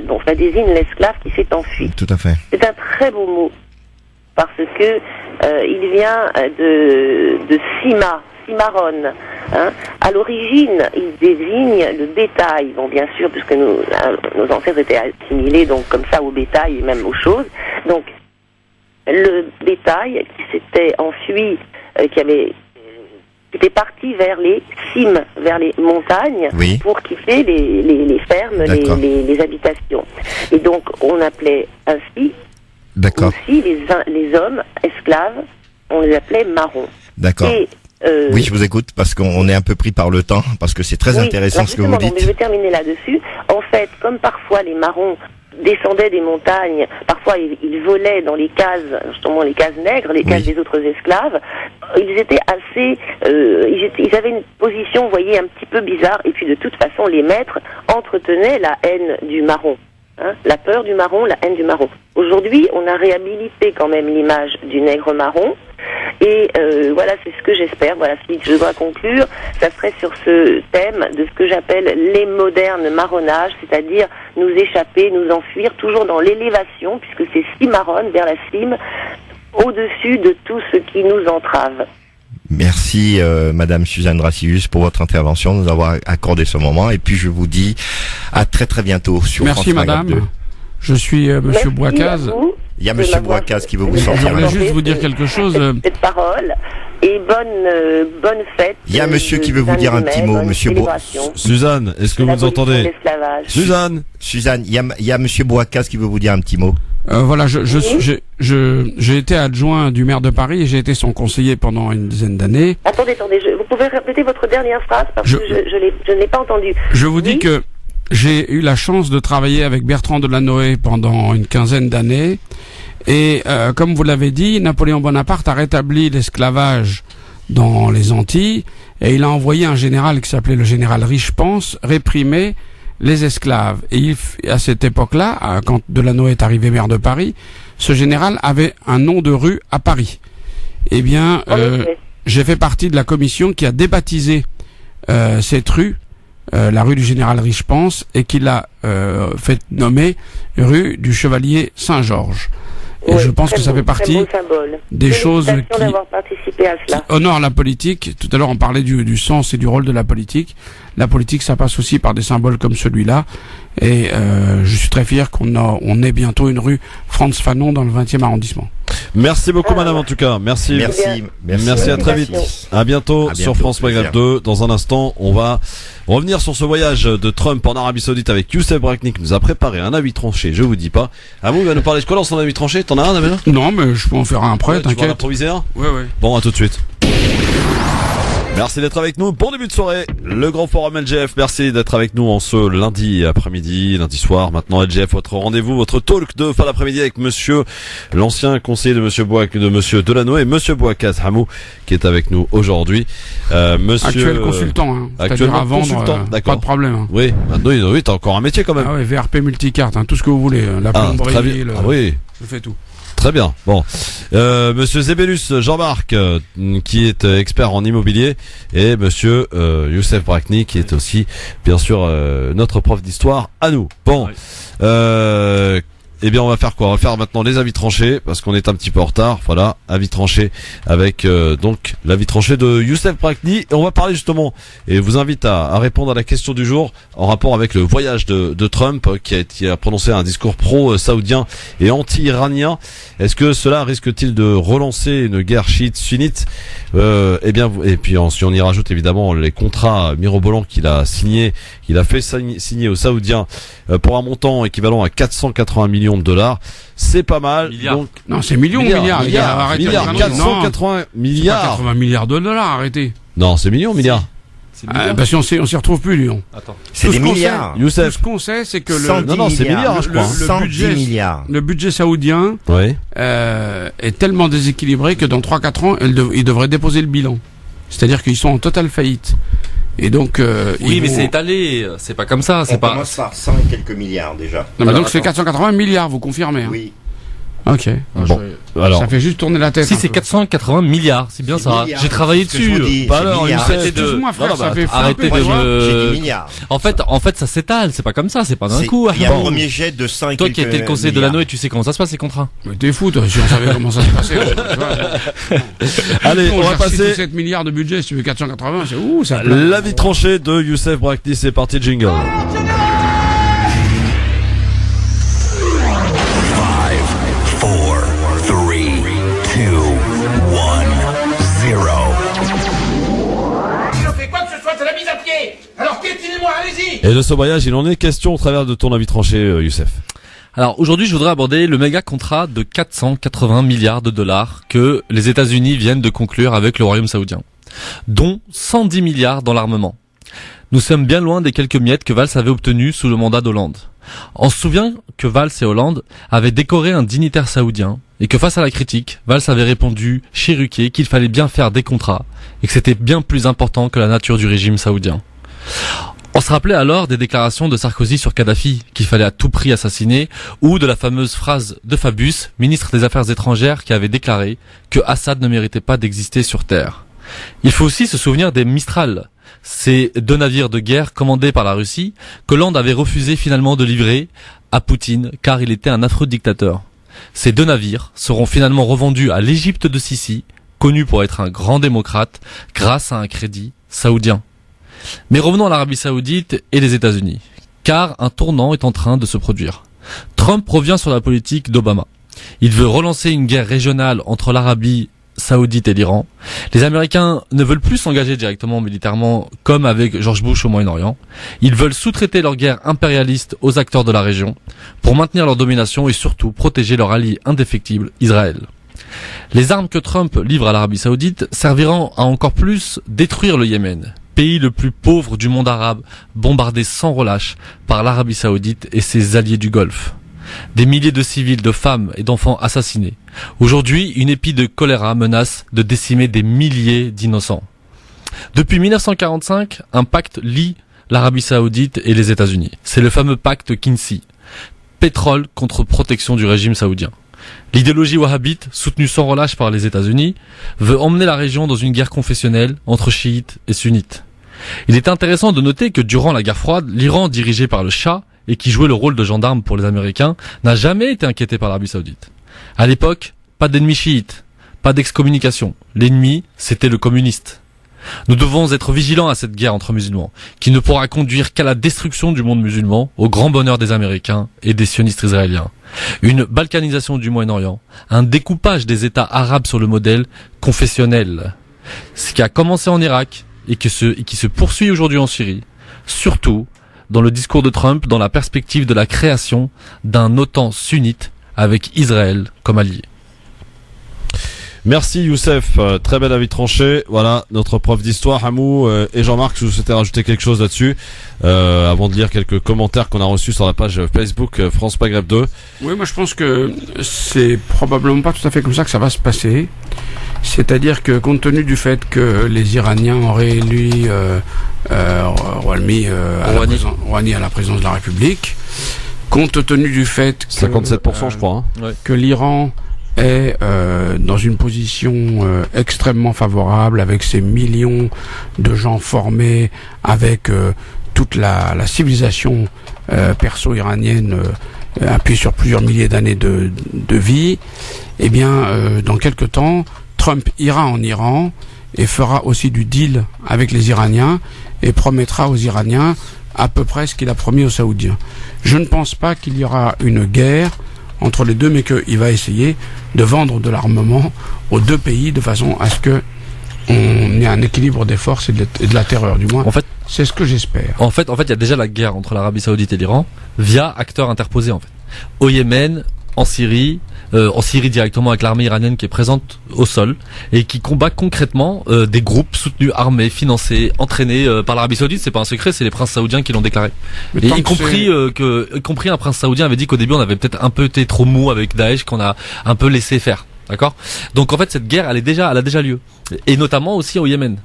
Donc ça désigne l'esclave qui s'est enfui. Tout à fait. C'est un très beau mot, parce que il vient de cimarron. Hein. À l'origine, il désigne le bétail. Bon, bien sûr, puisque nos ancêtres étaient assimilés donc comme ça au bétail et même aux choses. Donc, le bétail qui s'était enfui, qui était parti vers les cimes, vers les montagnes, pour quitter les fermes, les habitations. Et donc, on appelait ainsi aussi les hommes esclaves, on les appelait marrons. D'accord. Oui, je vous écoute, parce qu'on est un peu pris par le temps, parce que c'est très intéressant ce que vous dites. Mais je vais terminer là-dessus. En fait, comme parfois les marrons descendaient des montagnes, parfois ils volaient dans les cases, justement les cases nègres, les cases des autres esclaves, ils étaient assez... ils avaient une position, vous voyez, un petit peu bizarre, et puis de toute façon, les maîtres entretenaient la haine du marron. Hein, la peur du marron, la haine du marron. Aujourd'hui, on a réhabilité quand même l'image du nègre marron. Et voilà, c'est ce que j'espère. Voilà, si je dois conclure, ça serait sur ce thème de ce que j'appelle les modernes marronnages, c'est-à-dire nous échapper, nous enfuir, toujours dans l'élévation, puisque c'est cimarron vers la cime, au-dessus de tout ce qui nous entrave. Merci Madame Suzanne Dracius pour votre intervention, nous avoir accordé ce moment, et puis je vous dis à très très bientôt sur France Madame. 2. Je suis Monsieur Boicaz. Il y a Monsieur Boicaz qui veut vous sortir. Je voulais juste vous dire quelque chose. Cette parole. et bonne fête. Il y a monsieur qui veut vous dire un petit mot, monsieur Suzanne, est-ce que vous nous entendez? Suzanne, il y a monsieur Bouakas qui veut vous dire un petit mot. Voilà, j'ai été adjoint du maire de Paris et j'ai été son conseiller pendant une dizaine d'années. Attendez, vous pouvez répéter votre dernière phrase parce que je ne l'ai pas entendue. Je vous dis que j'ai eu la chance de travailler avec Bertrand Delanoë pendant une quinzaine d'années et comme vous l'avez dit, Napoléon Bonaparte a rétabli l'esclavage dans les Antilles et il a envoyé un général qui s'appelait le général Richepense réprimer les esclaves. Et à cette époque-là, quand Delanoë est arrivé maire de Paris, ce général avait un nom de rue à Paris. Eh bien, j'ai fait partie de la commission qui a débaptisé cette rue, la rue du général Richepense, et qui l'a fait nommer rue du Chevalier Saint-Georges. Et je pense que ça fait partie des choses qui honorent la politique. Tout à l'heure, on parlait du sens et du rôle de la politique. La politique, ça passe aussi par des symboles comme celui-là. Et je suis très fier on ait bientôt une rue Frantz Fanon dans le 20e arrondissement. Merci beaucoup, madame, en tout cas. Merci, à très vite. À bientôt sur France Maghreb 2. Dans un instant, on va revenir sur ce voyage de Trump en Arabie Saoudite avec Youssef Brakni qui nous a préparé un avis tranché. Je vous dis pas. Amou, il va nous parler de quoi dans son avis tranché? T'en as un, Damien? Non, mais je peux en faire un après, t'inquiète. Tu vas improviser un? Ouais. Bon, à tout de suite. Merci d'être avec nous. Bon début de soirée. Le grand forum LGF. Merci d'être avec nous en ce lundi après-midi, lundi soir. Maintenant, LGF, votre rendez-vous, votre talk de fin d'après-midi avec monsieur, l'ancien conseiller de monsieur Delanoë et monsieur Bouakas Hamou, qui est avec nous aujourd'hui. Monsieur. Actuel consultant, hein. Actuellement à vendre, consultant. D'accord. Pas de problème, hein. Oui. Maintenant, oui, t'as encore un métier quand même. Ah oui, VRP multicarte, hein. Tout ce que vous voulez. La plomberie, oui. Je fais tout. Très bien. Bon, monsieur Zébélus Jean-Marc, qui est expert en immobilier, et monsieur Youssef Brakni, qui est aussi, bien sûr, notre prof d'histoire à nous. Bon, eh bien, on va faire quoi? On va faire maintenant les avis tranchés, parce qu'on est un petit peu en retard. Voilà, avis tranchés avec donc l'avis tranché de Youssef Brakni. Et on va parler justement, et vous invite à répondre à la question du jour en rapport avec le voyage de Trump, qui a prononcé un discours pro-saoudien et anti-iranien. Est-ce que cela risque-t-il de relancer une guerre chiite-sunnite? Eh bien, et puis si on y rajoute évidemment les contrats mirobolants qu'il a fait signer aux Saoudiens pour un montant équivalent à 480 millions de dollars, c'est pas mal. Donc, non, c'est milliards. 480 milliards. C'est pas 80 milliards de dollars, arrêtez. Non, c'est milliards. Parce qu'on s'y retrouve plus, Lyon. Attends. C'est des milliards. Youssef. Tout ce qu'on sait, c'est que c'est milliards, je crois. Le budget saoudien, est tellement déséquilibré que dans 3-4 ans, ils devraient déposer le bilan. C'est-à-dire qu'ils sont en totale faillite. Et donc, mais c'est étalé, c'est pas comme ça, on commence par 100 et quelques milliards déjà. Non, mais donc c'est 480 milliards, vous confirmez, hein? Oui. Ok. Bon. Alors. Ça fait juste tourner la tête. Si, c'est 480 milliards, c'est bien ça. J'ai travaillé dessus. Pas alors, excuse-moi, frère, ça fait arrêtez de J'ai dit milliards. En fait, ça s'étale, c'est pas comme ça, c'est pas d'un coup. Il y a un premier jet de 100 et Toi quelques qui étais le conseiller de Delanoë, tu sais comment ça se passe, ces contrats? Mais t'es fou, toi, si on savait comment ça se passait. Allez, on va passer 7 milliards de budget, si tu veux 480, c'est où ça? L'avis tranché de Youssef Brakni, c'est parti, jingle. Alors piétinez-moi, allez-y. Et de ce voyage, il en est question au travers de ton avis tranché, Youssef. Alors aujourd'hui, je voudrais aborder le méga contrat de 480 milliards de dollars que les États-Unis viennent de conclure avec le Royaume saoudien, dont 110 milliards dans l'armement. Nous sommes bien loin des quelques miettes que Valls avait obtenues sous le mandat d'Hollande. On se souvient que Valls et Hollande avaient décoré un dignitaire saoudien et que face à la critique, Valls avait répondu chiruqué qu'il fallait bien faire des contrats et que c'était bien plus important que la nature du régime saoudien. On se rappelait alors des déclarations de Sarkozy sur Kadhafi qu'il fallait à tout prix assassiner, ou de la fameuse phrase de Fabius, ministre des Affaires étrangères, qui avait déclaré que Assad ne méritait pas d'exister sur terre. Il faut aussi se souvenir des Mistral, ces 2 navires de guerre commandés par la Russie que Hollande avait refusé finalement de livrer à Poutine car il était un affreux dictateur. Ces 2 navires seront finalement revendus à l'Égypte de Sisi, connu pour être un grand démocrate, grâce à un crédit saoudien. Mais revenons à l'Arabie Saoudite et les États-Unis, car un tournant est en train de se produire. Trump revient sur la politique d'Obama. Il veut relancer une guerre régionale entre l'Arabie Saoudite et l'Iran. Les Américains ne veulent plus s'engager directement militairement comme avec George Bush au Moyen-Orient. Ils veulent sous-traiter leur guerre impérialiste aux acteurs de la région pour maintenir leur domination et surtout protéger leur allié indéfectible, Israël. Les armes que Trump livre à l'Arabie Saoudite serviront à encore plus détruire le Yémen, pays le plus pauvre du monde arabe, bombardé sans relâche par l'Arabie Saoudite et ses alliés du Golfe. Des milliers de civils, de femmes et d'enfants assassinés. Aujourd'hui, une épidémie de choléra menace de décimer des milliers d'innocents. Depuis 1945, un pacte lie l'Arabie Saoudite et les États-Unis. C'est le fameux pacte Quincy. Pétrole contre protection du régime saoudien. L'idéologie wahhabite, soutenue sans relâche par les États-Unis, veut emmener la région dans une guerre confessionnelle entre chiites et sunnites. Il est intéressant de noter que durant la guerre froide, l'Iran, dirigé par le Shah et qui jouait le rôle de gendarme pour les Américains, n'a jamais été inquiété par l'Arabie Saoudite. À l'époque, pas d'ennemis chiites, pas d'excommunication. L'ennemi, c'était le communiste. Nous devons être vigilants à cette guerre entre musulmans, qui ne pourra conduire qu'à la destruction du monde musulman, au grand bonheur des Américains et des sionistes israéliens. Une balkanisation du Moyen-Orient, un découpage des États arabes sur le modèle confessionnel. Ce qui a commencé en Irak et qui se poursuit aujourd'hui en Syrie. Surtout, dans le discours de Trump, dans la perspective de la création d'un OTAN sunnite avec Israël comme allié. Merci Youssef, très bel avis tranché. Voilà notre prof d'histoire, Hamou et Jean-Marc. Je vous souhaitais rajouter quelque chose là-dessus avant de lire quelques commentaires qu'on a reçus sur la page Facebook France Maghreb 2. Oui, moi je pense que c'est probablement pas tout à fait comme ça que ça va se passer. C'est-à-dire que compte tenu du fait que les Iraniens auraient élu Rouhani à la présidence de la République, compte tenu du fait que 57% je crois que l'Iran est dans une position extrêmement favorable avec ses millions de gens formés, avec toute la civilisation perso-iranienne appuyée sur plusieurs milliers d'années de vie, eh bien dans quelque temps Trump ira en Iran et fera aussi du deal avec les Iraniens et promettra aux Iraniens à peu près ce qu'il a promis aux Saoudiens. Je ne pense pas qu'il y aura une guerre entre les deux, mais qu'il va essayer de vendre de l'armement aux deux pays de façon à ce que on ait un équilibre des forces et de la terreur, du moins. En fait, c'est ce que j'espère. En fait, il y a déjà la guerre entre l'Arabie Saoudite et l'Iran via acteurs interposés, en fait. Au Yémen, en Syrie directement avec l'armée iranienne qui est présente au sol et qui combat concrètement des groupes soutenus, armés, financés, entraînés par l'Arabie Saoudite. C'est pas un secret, c'est les princes saoudiens qui l'ont déclaré. Et y compris un prince saoudien avait dit qu'au début on avait peut-être un peu été trop mou avec Daesh, qu'on a un peu laissé faire. D'accord. Donc en fait cette guerre elle a déjà lieu, et notamment aussi au Yémen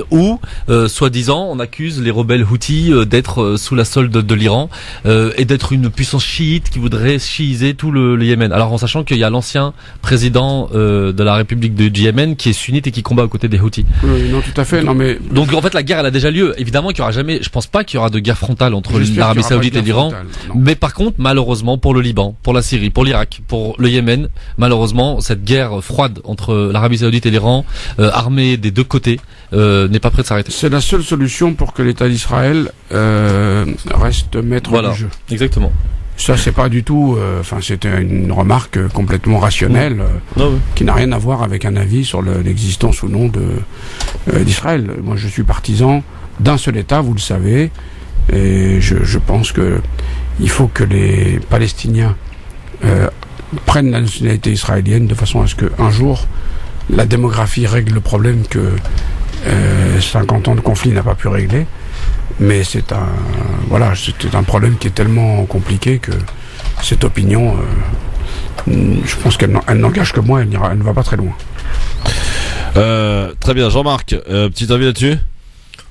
où soi-disant on accuse les rebelles Houthis d'être sous la solde de l'Iran et d'être une puissance chiite qui voudrait chiiser tout le Yémen. Alors en sachant qu'il y a l'ancien président de la République du Yémen qui est sunnite et qui combat aux côtés des Houthis. Oui, non, tout à fait. Non mais donc en fait la guerre elle a déjà lieu. Évidemment qu'il y aura jamais, je pense pas qu'il y aura de guerre frontale entre l'Arabie Saoudite et l'Iran. Mais par contre malheureusement pour le Liban, pour la Syrie, pour l'Irak, pour le Yémen, malheureusement cette guerre froide entre l'Arabie Saoudite et l'Iran, armée des deux côtés, n'est pas prête de s'arrêter. C'est la seule solution pour que l'État d'Israël reste maître du jeu. Exactement. Ça c'est pas du tout, c'était une remarque complètement rationnelle qui n'a rien à voir avec un avis sur l'existence ou non d'Israël. Moi je suis partisan d'un seul État, vous le savez, et je pense que il faut que les Palestiniens prennent la nationalité israélienne de façon à ce qu'un jour la démographie règle le problème que 50 ans de conflit n'a pas pu régler. Mais c'est un problème qui est tellement compliqué que cette opinion, je pense qu'elle n'engage que moi, elle ne va pas très loin. Très bien, Jean-Marc, petit avis là-dessus ?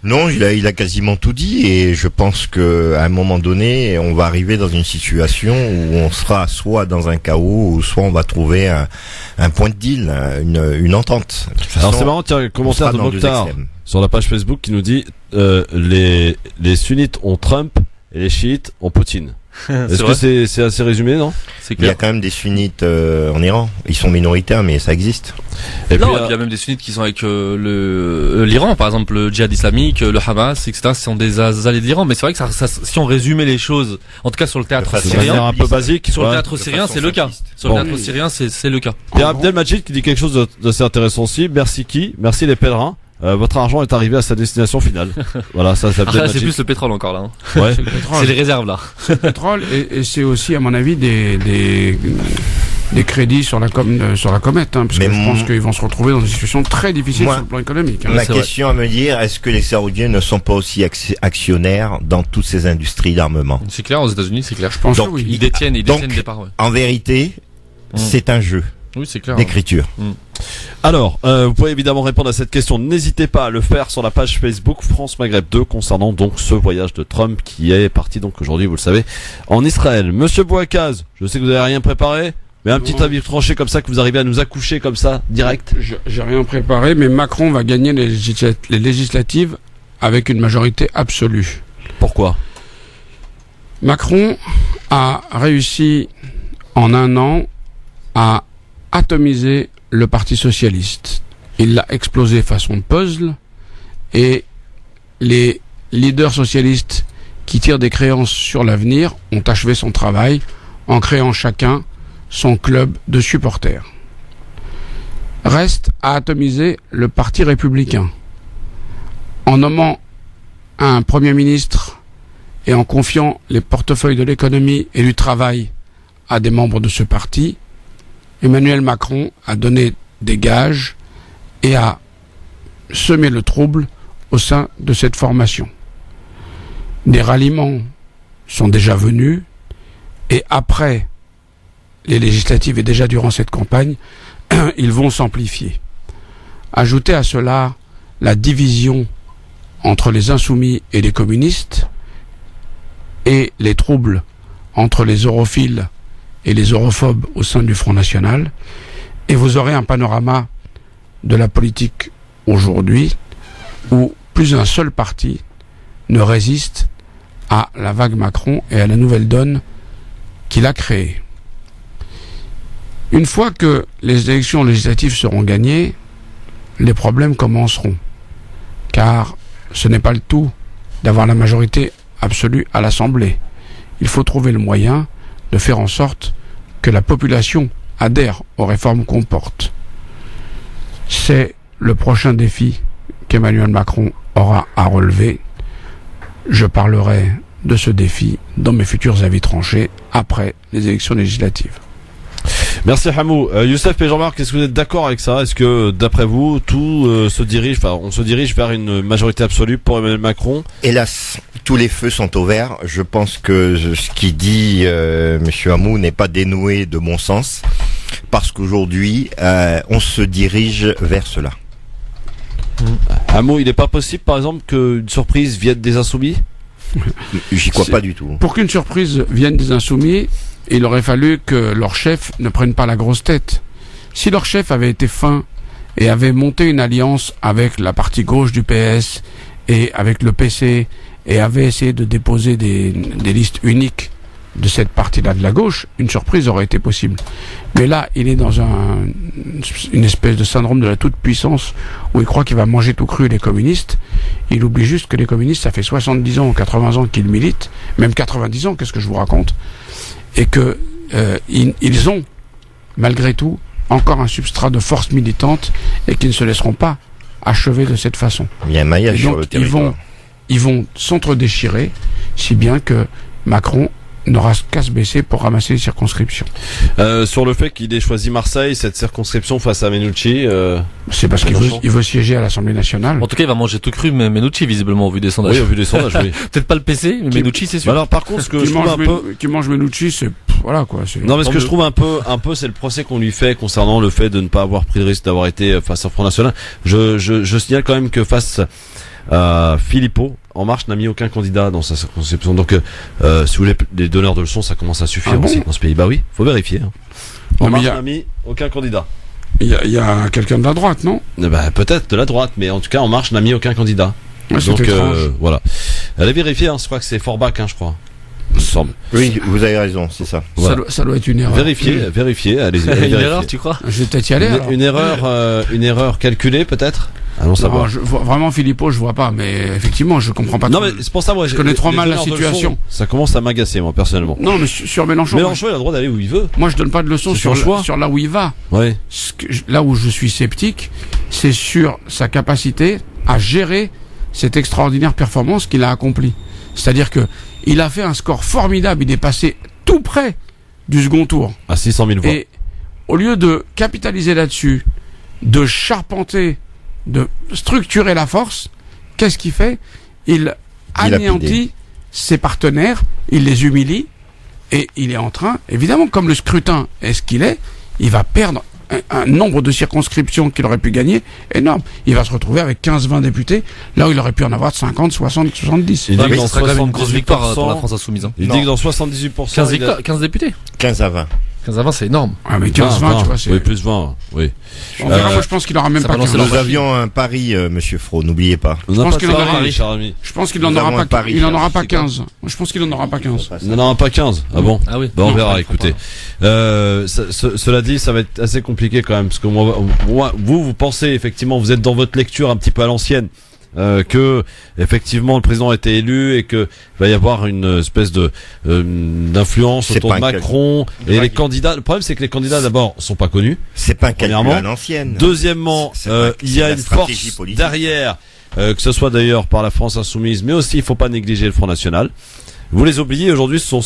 Non, il a quasiment tout dit, et je pense que à un moment donné, on va arriver dans une situation où on sera soit dans un chaos, ou soit on va trouver un point de deal, une entente. Alors c'est marrant, tiens, un commentaire de Mokhtar sur la page Facebook qui nous dit les sunnites ont Trump et les chiites ont Poutine. Est-ce que c'est assez résumé, non? Il y a quand même des sunnites en Iran. Ils sont minoritaires, mais ça existe. Et puis il y a même des sunnites qui sont avec l'Iran, par exemple le djihad islamique, le Hamas, etc. Ce sont des alliés de l'Iran. Mais c'est vrai que si on résumait les choses, en tout cas sur le théâtre syrien, un peu basique, sur le théâtre syrien, c'est le cas. Sur le théâtre syrien, c'est le cas. Il y a Abdelmajid qui dit quelque chose d'assez intéressant aussi. Merci les pèlerins. Votre argent est arrivé à sa destination finale. Voilà, ça c'est plus le pétrole encore là. Hein. Ouais. C'est les réserves là. C'est le pétrole et c'est aussi à mon avis des crédits sur la comète, hein, parce que je pense qu'ils vont se retrouver dans une situation très difficile sur le plan économique. Hein. Ma question à me dire, est-ce que les Saoudiens ne sont pas aussi actionnaires dans toutes ces industries d'armement? C'est clair, aux États-Unis, c'est clair. Je pense donc, que oui. Ils détiennent des parts. Ouais. En vérité, c'est un jeu. Oui, c'est clair. D'écriture. Alors, vous pouvez évidemment répondre à cette question. N'hésitez pas à le faire sur la page Facebook France Maghreb 2 concernant donc ce voyage de Trump qui est parti donc aujourd'hui, vous le savez, en Israël. Monsieur Bouakaz, je sais que vous n'avez rien préparé, mais un petit avis tranché comme ça que vous arrivez à nous accoucher comme ça, direct. J'ai rien préparé, mais Macron va gagner les législatives avec une majorité absolue. Pourquoi? Macron a réussi en un an à atomiser le Parti socialiste. Il l'a explosé façon puzzle et les leaders socialistes qui tirent des créances sur l'avenir ont achevé son travail en créant chacun son club de supporters. Reste à atomiser le Parti républicain. En nommant un Premier ministre et en confiant les portefeuilles de l'économie et du travail à des membres de ce parti, Emmanuel Macron a donné des gages et a semé le trouble au sein de cette formation. Des ralliements sont déjà venus et après les législatives et déjà durant cette campagne, ils vont s'amplifier. Ajoutez à cela la division entre les insoumis et les communistes et les troubles entre les europhiles et les europhobes au sein du Front National, et vous aurez un panorama de la politique aujourd'hui où plus d'un seul parti ne résiste à la vague Macron et à la nouvelle donne qu'il a créée. Une fois que les élections législatives seront gagnées, les problèmes commenceront, car ce n'est pas le tout d'avoir la majorité absolue à l'Assemblée. Il faut trouver le moyen de faire en sorte que la population adhère aux réformes qu'on porte. C'est le prochain défi qu'Emmanuel Macron aura à relever. Je parlerai de ce défi dans mes futurs avis tranchés après les élections législatives. Merci Hamou. Youssef et Jean-Marc, est-ce que vous êtes d'accord avec ça? Est-ce que d'après vous, on se dirige vers une majorité absolue pour Emmanuel Macron? Hélas, tous les feux sont au vert. Je pense que ce qu'il dit Monsieur Hamou n'est pas dénoué de bon sens, parce qu'aujourd'hui, on se dirige vers cela. Hamou, il n'est pas possible, par exemple, qu'une surprise vienne des Insoumis? J'y crois pas du tout. Pour qu'une surprise vienne des Insoumis, il aurait fallu que leur chef ne prenne pas la grosse tête. Si leur chef avait été fin et avait monté une alliance avec la partie gauche du PS et avec le PC et avait essayé de déposer des listes uniques de cette partie-là de la gauche, une surprise aurait été possible. Mais là, il est dans une espèce de syndrome de la toute-puissance où il croit qu'il va manger tout cru les communistes. Il oublie juste que les communistes, ça fait 70 ans ou 80 ans qu'ils militent, même 90 ans, qu'est-ce que je vous raconte, et que ils ont, malgré tout, encore un substrat de force militante et qu'ils ne se laisseront pas achever de cette façon. Il y a un maillage sur le territoire. Ils vont s'entre-déchirer, si bien que Macron n'aura qu'à se baisser pour ramasser les circonscriptions. Sur le fait qu'il ait choisi Marseille, cette circonscription face à Menucci, c'est parce qu'il veut siéger à l'Assemblée nationale. En tout cas, il va manger tout cru, mais Menucci, visiblement, au vu des sondages. Oui, au vu des sondages, oui. Peut-être pas le PC, mais Menucci, c'est sûr. Alors, par contre, ce que je trouve un peu... Qui mange Menucci, c'est... Voilà, quoi. Non, mais ce que je trouve un peu, c'est le procès qu'on lui fait concernant le fait de ne pas avoir pris le risque d'avoir été face au Front National. Je signale quand même que face Philippot, En Marche n'a mis aucun candidat dans sa circonscription. Donc, si vous voulez des donneurs de leçons, ça commence à suffire aussi dans ce pays. Bah oui, faut vérifier. Hein. En Marche n'a mis aucun candidat. Il y a quelqu'un de la droite, non? Bah, peut-être de la droite, mais en tout cas, En Marche n'a mis aucun candidat. Ouais, donc voilà. Allez vérifier, hein, je crois que c'est Forbach, hein, je crois. semble. Oui, vous avez raison, c'est ça. Voilà. Ça doit être une erreur. Vérifiez, allez-y. Une erreur, tu crois? Je vais peut-être y aller. Une erreur calculée, peut-être? Allons savoir. Vraiment, Philippot, je vois pas, mais effectivement, je comprends pas. Non, mais c'est pour ça, moi, je connais trop mal la situation. Ça commence à m'agacer, moi, personnellement. Non, mais sur Mélenchon. Mélenchon, il a le droit d'aller où il veut. Moi, je donne pas de leçons sur là où il va. Ouais. Là où je suis sceptique, c'est sur sa capacité à gérer cette extraordinaire performance qu'il a accomplie. C'est-à-dire que il a fait un score formidable, il est passé tout près du second tour. À 600 000 voix. Et au lieu de capitaliser là-dessus, de charpenter, de structurer la force, qu'est-ce qu'il fait? Il anéantit ses partenaires, il les humilie, et il est en train, évidemment, comme le scrutin est ce qu'il est, il va perdre un nombre de circonscriptions qu'il aurait pu gagner énorme. Il va se retrouver avec 15-20 députés, là où il aurait pu en avoir 50, 60, 70. Il dit que ce serait quand même une grosse victoire pour la France Insoumise. Il dit que dans 78%... 15 députés 15 à 20. 15 à 20, c'est énorme. Ah, mais 15-20, tu vois, c'est... Oui, plus 20, oui. Moi, je pense qu'il aura même pas 15. Nous avions un pari, monsieur Fro, n'oubliez pas. Je pense qu'il n'en aura pas 15. Je pense qu'il n'en aura pas 15. Il n'en aura pas 15. Ah bon? Ah oui. On verra, écoutez. Cela dit, ça va être assez compliqué quand même, parce que vous pensez, effectivement, vous êtes dans votre lecture un petit peu à l'ancienne. Que effectivement le président a été élu et que va y avoir une espèce de d'influence autour de Macron et les candidats. Le problème c'est que les candidats d'abord sont pas connus. C'est pas un calcul à l'ancienne. Deuxièmement, il y a une force derrière, que ce soit d'ailleurs par la France Insoumise, mais aussi il faut pas négliger le Front National. Vous les oubliez, aujourd'hui ce sont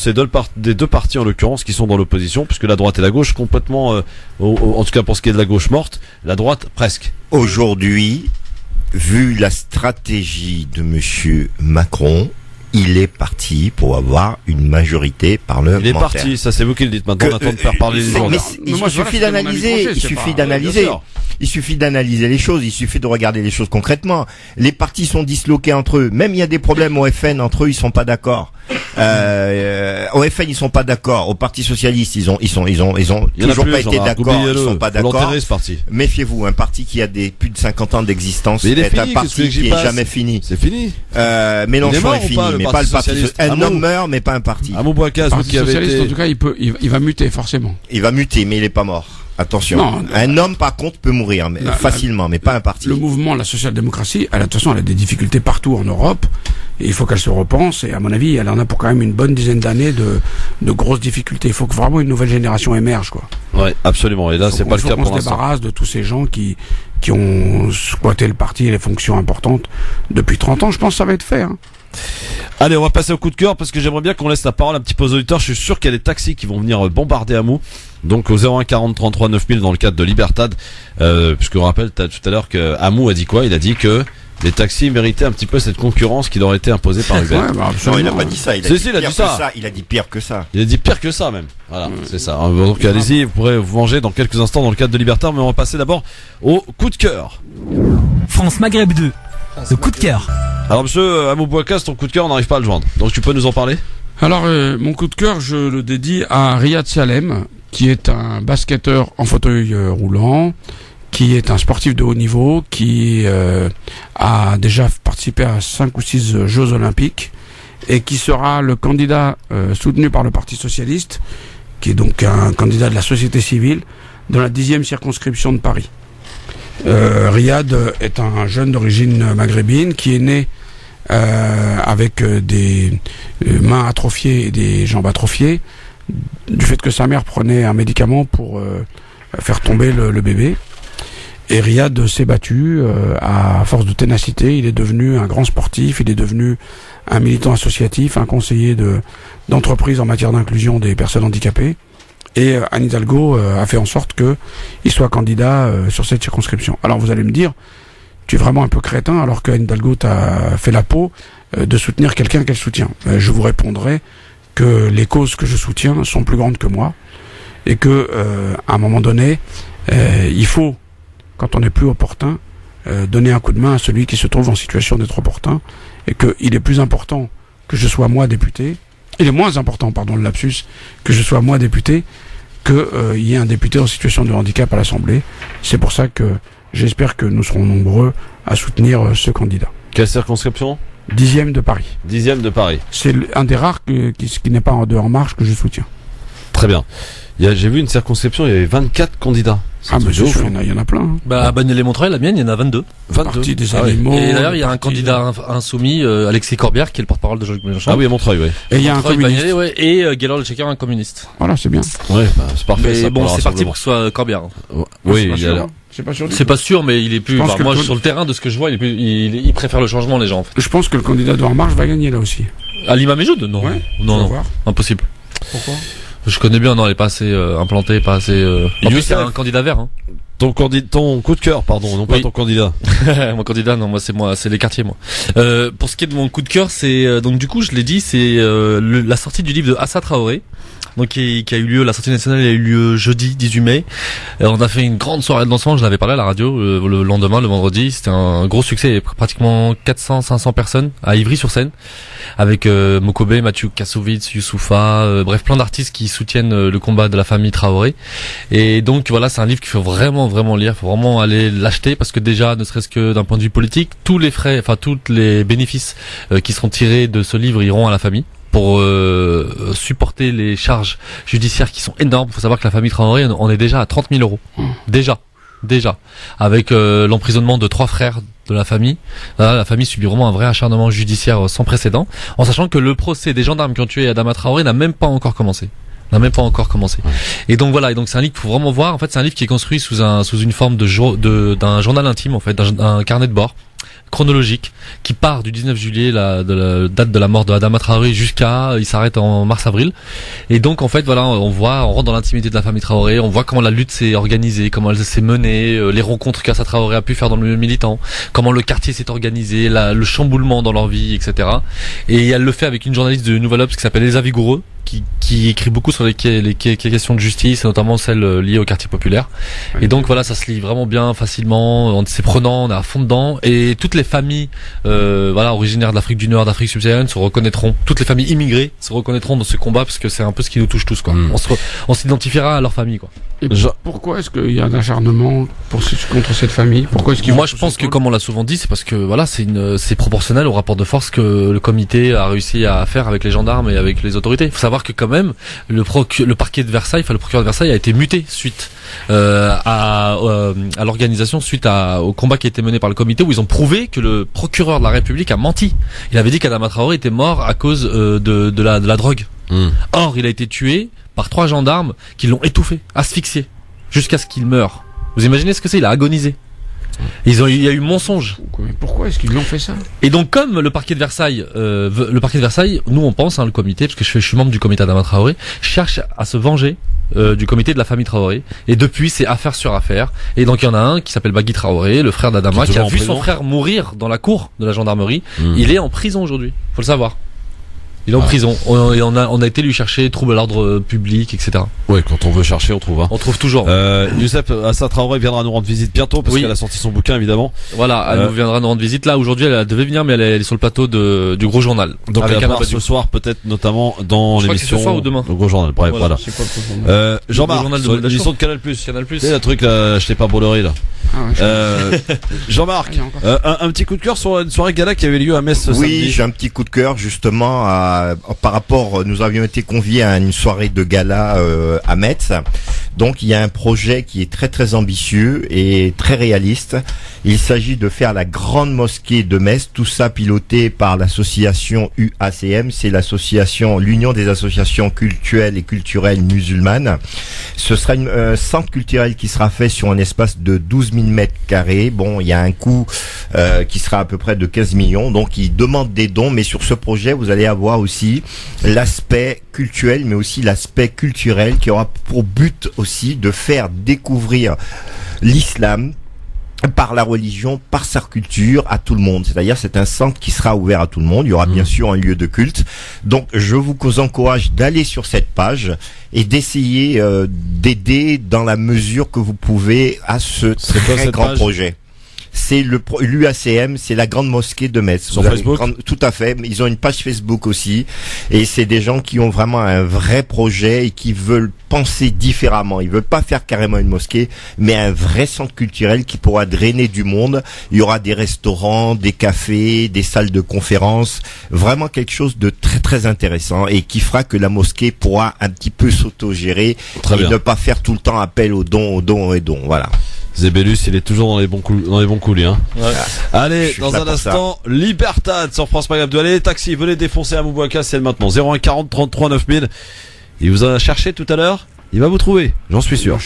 des deux partis en l'occurrence qui sont dans l'opposition, puisque la droite et la gauche complètement, en tout cas pour ce qui est de la gauche morte, la droite presque. Aujourd'hui, vu la stratégie de monsieur Macron, il est parti pour avoir une majorité parlementaire. Il est parti, ça c'est vous qui le dites. Maintenant, on attend de faire parler les gens. Il suffit d'analyser. Il suffit d'analyser les choses. Il suffit de regarder les choses concrètement. Les partis sont disloqués entre eux. Même il y a des problèmes au FN entre eux, ils sont pas d'accord. Au FN, ils sont pas d'accord. Au Parti socialiste, ils ont toujours pas été d'accord. Ils sont pas d'accord. Méfiez-vous, un parti qui a plus de 50 ans d'existence est un parti qui est jamais fini. C'est fini. Mélenchon est fini, mais pas le Parti socialiste. Un homme meurt, mais pas un parti. Hamon Bouakas, vous qui avez été... en tout cas, il va muter forcément. Il va muter, mais il est pas mort. Attention. Un homme, par contre, peut mourir facilement, mais pas un parti. Le mouvement, la social-démocratie, de toute façon, elle a des difficultés partout en Europe. Et il faut qu'elle se repense. Et à mon avis, elle en a pour quand même une bonne dizaine d'années de grosses difficultés. Il faut que vraiment une nouvelle génération émerge, quoi. Ouais, absolument. Et là, c'est pas le cas pour l'instant. On se débarrasse de tous ces gens qui ont squatté le parti et les fonctions importantes depuis 30 ans. Je pense que ça va être fait, hein. Allez, on va passer au coup de cœur parce que j'aimerais bien qu'on laisse la parole un petit peu aux auditeurs. Je suis sûr qu'il y a des taxis qui vont venir bombarder Hamon. Donc au 01 40 33 9000 dans le cadre de Libertad. Puisqu'on rappelle tout à l'heure que Hamon a dit quoi? Il a dit que les taxis méritaient un petit peu cette concurrence qui leur était imposée par Uber. Non, il a pas dit ça. Il a dit ça. Il a dit pire que ça. Il a dit pire que ça même. Voilà, c'est ça. Donc allez-y, vous pourrez vous venger dans quelques instants dans le cadre de Libertad. Mais on va passer d'abord au coup de cœur. France Maghreb 2. Le coup de cœur. Alors monsieur Hamon Bouakas, ton coup de cœur, on n'arrive pas à le joindre. Donc tu peux nous en parler? Alors mon coup de cœur, je le dédie à Riyad Salem, qui est un basketteur en fauteuil roulant, qui est un sportif de haut niveau, qui a déjà participé à 5 ou 6 Jeux Olympiques, et qui sera le candidat soutenu par le Parti Socialiste, qui est donc un candidat de la société civile, dans la 10e circonscription de Paris. Riyad est un jeune d'origine maghrébine qui est né avec des mains atrophiées et des jambes atrophiées du fait que sa mère prenait un médicament pour faire tomber le bébé. Et Riyad s'est battu à force de ténacité. Il est devenu un grand sportif, il est devenu un militant associatif, un conseiller d'entreprise en matière d'inclusion des personnes handicapées. Et Anne Hidalgo a fait en sorte qu'il soit candidat sur cette circonscription. Alors vous allez me dire, tu es vraiment un peu crétin alors que Anne Hidalgo t'a fait la peau de soutenir quelqu'un qu'elle soutient. Je vous répondrai que les causes que je soutiens sont plus grandes que moi et que à un moment donné, il faut, quand on est plus opportun, donner un coup de main à celui qui se trouve en situation d'être opportun et qu'il est plus important que je sois moi député. Il est moins important, pardon, le lapsus, que je sois moi député, qu'il y ait un député en situation de handicap à l'Assemblée. C'est pour ça que j'espère que nous serons nombreux à soutenir ce candidat. Quelle circonscription? 10e de Paris. 10e de Paris. C'est un des rares qui n'est pas de En Marche que je soutiens. Très bien. J'ai vu une circonscription, il y avait 24 candidats. Mais il y en a plein. À Bagnolet-les-Montreuil, la mienne, il y en a 22. 22. Parti des animaux. Et d'ailleurs, il y a un candidat insoumis, Alexis Corbière, qui est le porte-parole de Jean-Luc Mélenchon. Ah oui, à Montreuil, oui. Et il y a un communiste. Et Gaylor Le Checker, un communiste. Voilà, c'est bien. Ouais, c'est parfait. Mais ça bon, pour c'est parti pour que ce soit Corbière. Oui, c'est pas sûr, mais il est plus. Moi, sur le terrain, de ce que je vois, il préfère le changement, les gens, en fait. Je pense que le candidat de En Marche va gagner là aussi. Alima Mejoud? Non. Ouais, non, impossible. Pourquoi? Je connais bien, non, elle est pas assez implantée, pas assez. En plus, c'est un candidat vert. Hein. Ton coup de cœur, pardon, non pas ton candidat. Mon candidat, non, moi, c'est les quartiers, moi. Pour ce qui est de mon coup de cœur, c'est donc du coup, je l'ai dit, c'est la sortie du livre de Assa Traoré. Donc qui a eu lieu, la sortie nationale a eu lieu jeudi 18 mai. On a fait une grande soirée de lancement, je l'avais parlé à la radio le lendemain, le vendredi. C'était un gros succès, il y avait pratiquement 400-500 personnes à Ivry-sur-Seine, avec Mokobé, Mathieu Kassovitz, Youssoufa, bref, plein d'artistes qui soutiennent le combat de la famille Traoré. Et donc voilà, c'est un livre qu'il faut vraiment lire, il faut vraiment aller l'acheter, parce que déjà, ne serait-ce que d'un point de vue politique, tous les bénéfices qui seront tirés de ce livre iront à la famille, pour supporter les charges judiciaires qui sont énormes. Il faut savoir que la famille Traoré en est déjà à 30 000 euros. Déjà. Avec l'emprisonnement de 3 frères de la famille. Là, la famille subit vraiment un vrai acharnement judiciaire sans précédent, en sachant que le procès des gendarmes qui ont tué Adama Traoré n'a même pas encore commencé. Et donc voilà, et donc c'est un livre qu'il faut vraiment voir. En fait, c'est un livre qui est construit sous une forme d'un journal intime, en fait, d'un carnet de bord chronologique qui part du 19 juillet, de la date de la mort de Adama Traoré, il s'arrête en mars-avril. Et donc en fait voilà, on rentre dans l'intimité de la famille Traoré, on voit comment la lutte s'est organisée, comment elle s'est menée, les rencontres qu'Assa Traoré a pu faire dans le milieu militant, comment le quartier s'est organisé, le chamboulement dans leur vie, etc. Et elle le fait avec une journaliste de Nouvel Obs qui s'appelle Elsa Vigoureux, qui écrit beaucoup sur les questions de justice, et notamment celles liées au quartier populaire. Et donc voilà, ça se lit vraiment bien, facilement, c'est prenant, on est à fond dedans, et toutes les familles originaires d'Afrique du Nord, d'Afrique subsaharienne se reconnaîtront, toutes les familles immigrées se reconnaîtront dans ce combat, parce que c'est un peu ce qui nous touche tous, quoi. On s'identifiera à leur famille, quoi. Et pourquoi est-ce qu'il y a un acharnement contre cette famille? Moi, je pense que, comme on l'a souvent dit, c'est parce que voilà, c'est proportionnel au rapport de force que le comité a réussi à faire avec les gendarmes et avec les autorités. Il faut savoir que quand même, le parquet de Versailles, le procureur de Versailles a été muté suite à l'organisation, suite au combat qui a été mené par le comité, où ils ont prouvé que le procureur de la République a menti. Il avait dit qu'Adama Traoré était mort à cause de la drogue. Or, il a été tué par 3 gendarmes qui l'ont étouffé, asphyxié, jusqu'à ce qu'il meure. Vous imaginez ce que c'est? Il a agonisé. Il y a eu mensonge. Pourquoi est-ce qu'ils lui ont fait ça? Et donc, comme le parquet de Versailles, nous on pense, le comité, parce que je suis membre du comité Adama Traoré, cherche à se venger du comité de la famille Traoré. Et depuis, c'est affaire sur affaire. Et donc, il y en a un qui s'appelle Bagui Traoré, le frère d'Adama, qui a vu son frère mourir dans la cour de la gendarmerie. Il est en prison aujourd'hui. Faut le savoir. Il est en prison. On a été lui chercher trouble à l'ordre public, etc. Ouais, quand on veut chercher, on trouve. On trouve toujours. Youssef, Assa Traoré viendra nous rendre visite bientôt, parce qu'elle a sorti son bouquin, évidemment. Voilà, elle viendra nous rendre visite. Là, aujourd'hui, elle devait venir, mais elle est sur le plateau du Gros Journal. Donc elle va voir ce soir, peut-être notamment dans l'émission. Ce soir ou demain. Le Gros Journal. Bref, voilà. C'est quoi le Gros Journal? Jean-Marc, sur l'émission de Canal+. C'est le truc là, je t'ai pas Bollery là. Jean-Marc, un petit coup de cœur sur une soirée gala qui avait lieu à Metz ce samedi. Oui, j'ai un petit coup de cœur justement par rapport. Nous avions été conviés à une soirée de gala à Metz. Donc il y a un projet qui est très très ambitieux et très réaliste. Il s'agit de faire la grande mosquée de Metz, tout ça piloté par l'association UACM, c'est l'Union des associations cultuelles et culturelles musulmanes. Ce sera un centre culturel qui sera fait sur un espace de 12 000 mètres carrés. Bon, il y a un coût qui sera à peu près de 15 millions. Donc ils demandent des dons, mais sur ce projet, vous allez avoir aussi l'aspect culturel, mais aussi l'aspect culturel qui aura pour but aussi de faire découvrir l'islam par la religion, par sa culture à tout le monde. C'est-à-dire c'est un centre qui sera ouvert à tout le monde. Il y aura bien sûr un lieu de culte. Donc je vous encourage d'aller sur cette page et d'essayer d'aider dans la mesure que vous pouvez à ce très grand projet. c'est l'UACM, c'est la grande mosquée de Metz. Sur Facebook. Tout à fait. Ils ont une page Facebook aussi, et c'est des gens qui ont vraiment un vrai projet et qui veulent penser différemment. Ils veulent pas faire carrément une mosquée, mais un vrai centre culturel qui pourra drainer du monde. Il y aura des restaurants, des cafés, des salles de conférences, vraiment quelque chose de très très intéressant, et qui fera que la mosquée pourra un petit peu s'autogérer et ne pas faire tout le temps appel aux dons. Voilà. Zébélus, il est toujours dans les bons coulis, hein. Ouais. Allez, dans un instant, Libertad sur France Maghreb 2. Allez, les taxis, venez défoncer à Moubouaka, c'est maintenant. 01 40 33 9000. Il vous a cherché tout à l'heure. Il va vous trouver, j'en suis sûr.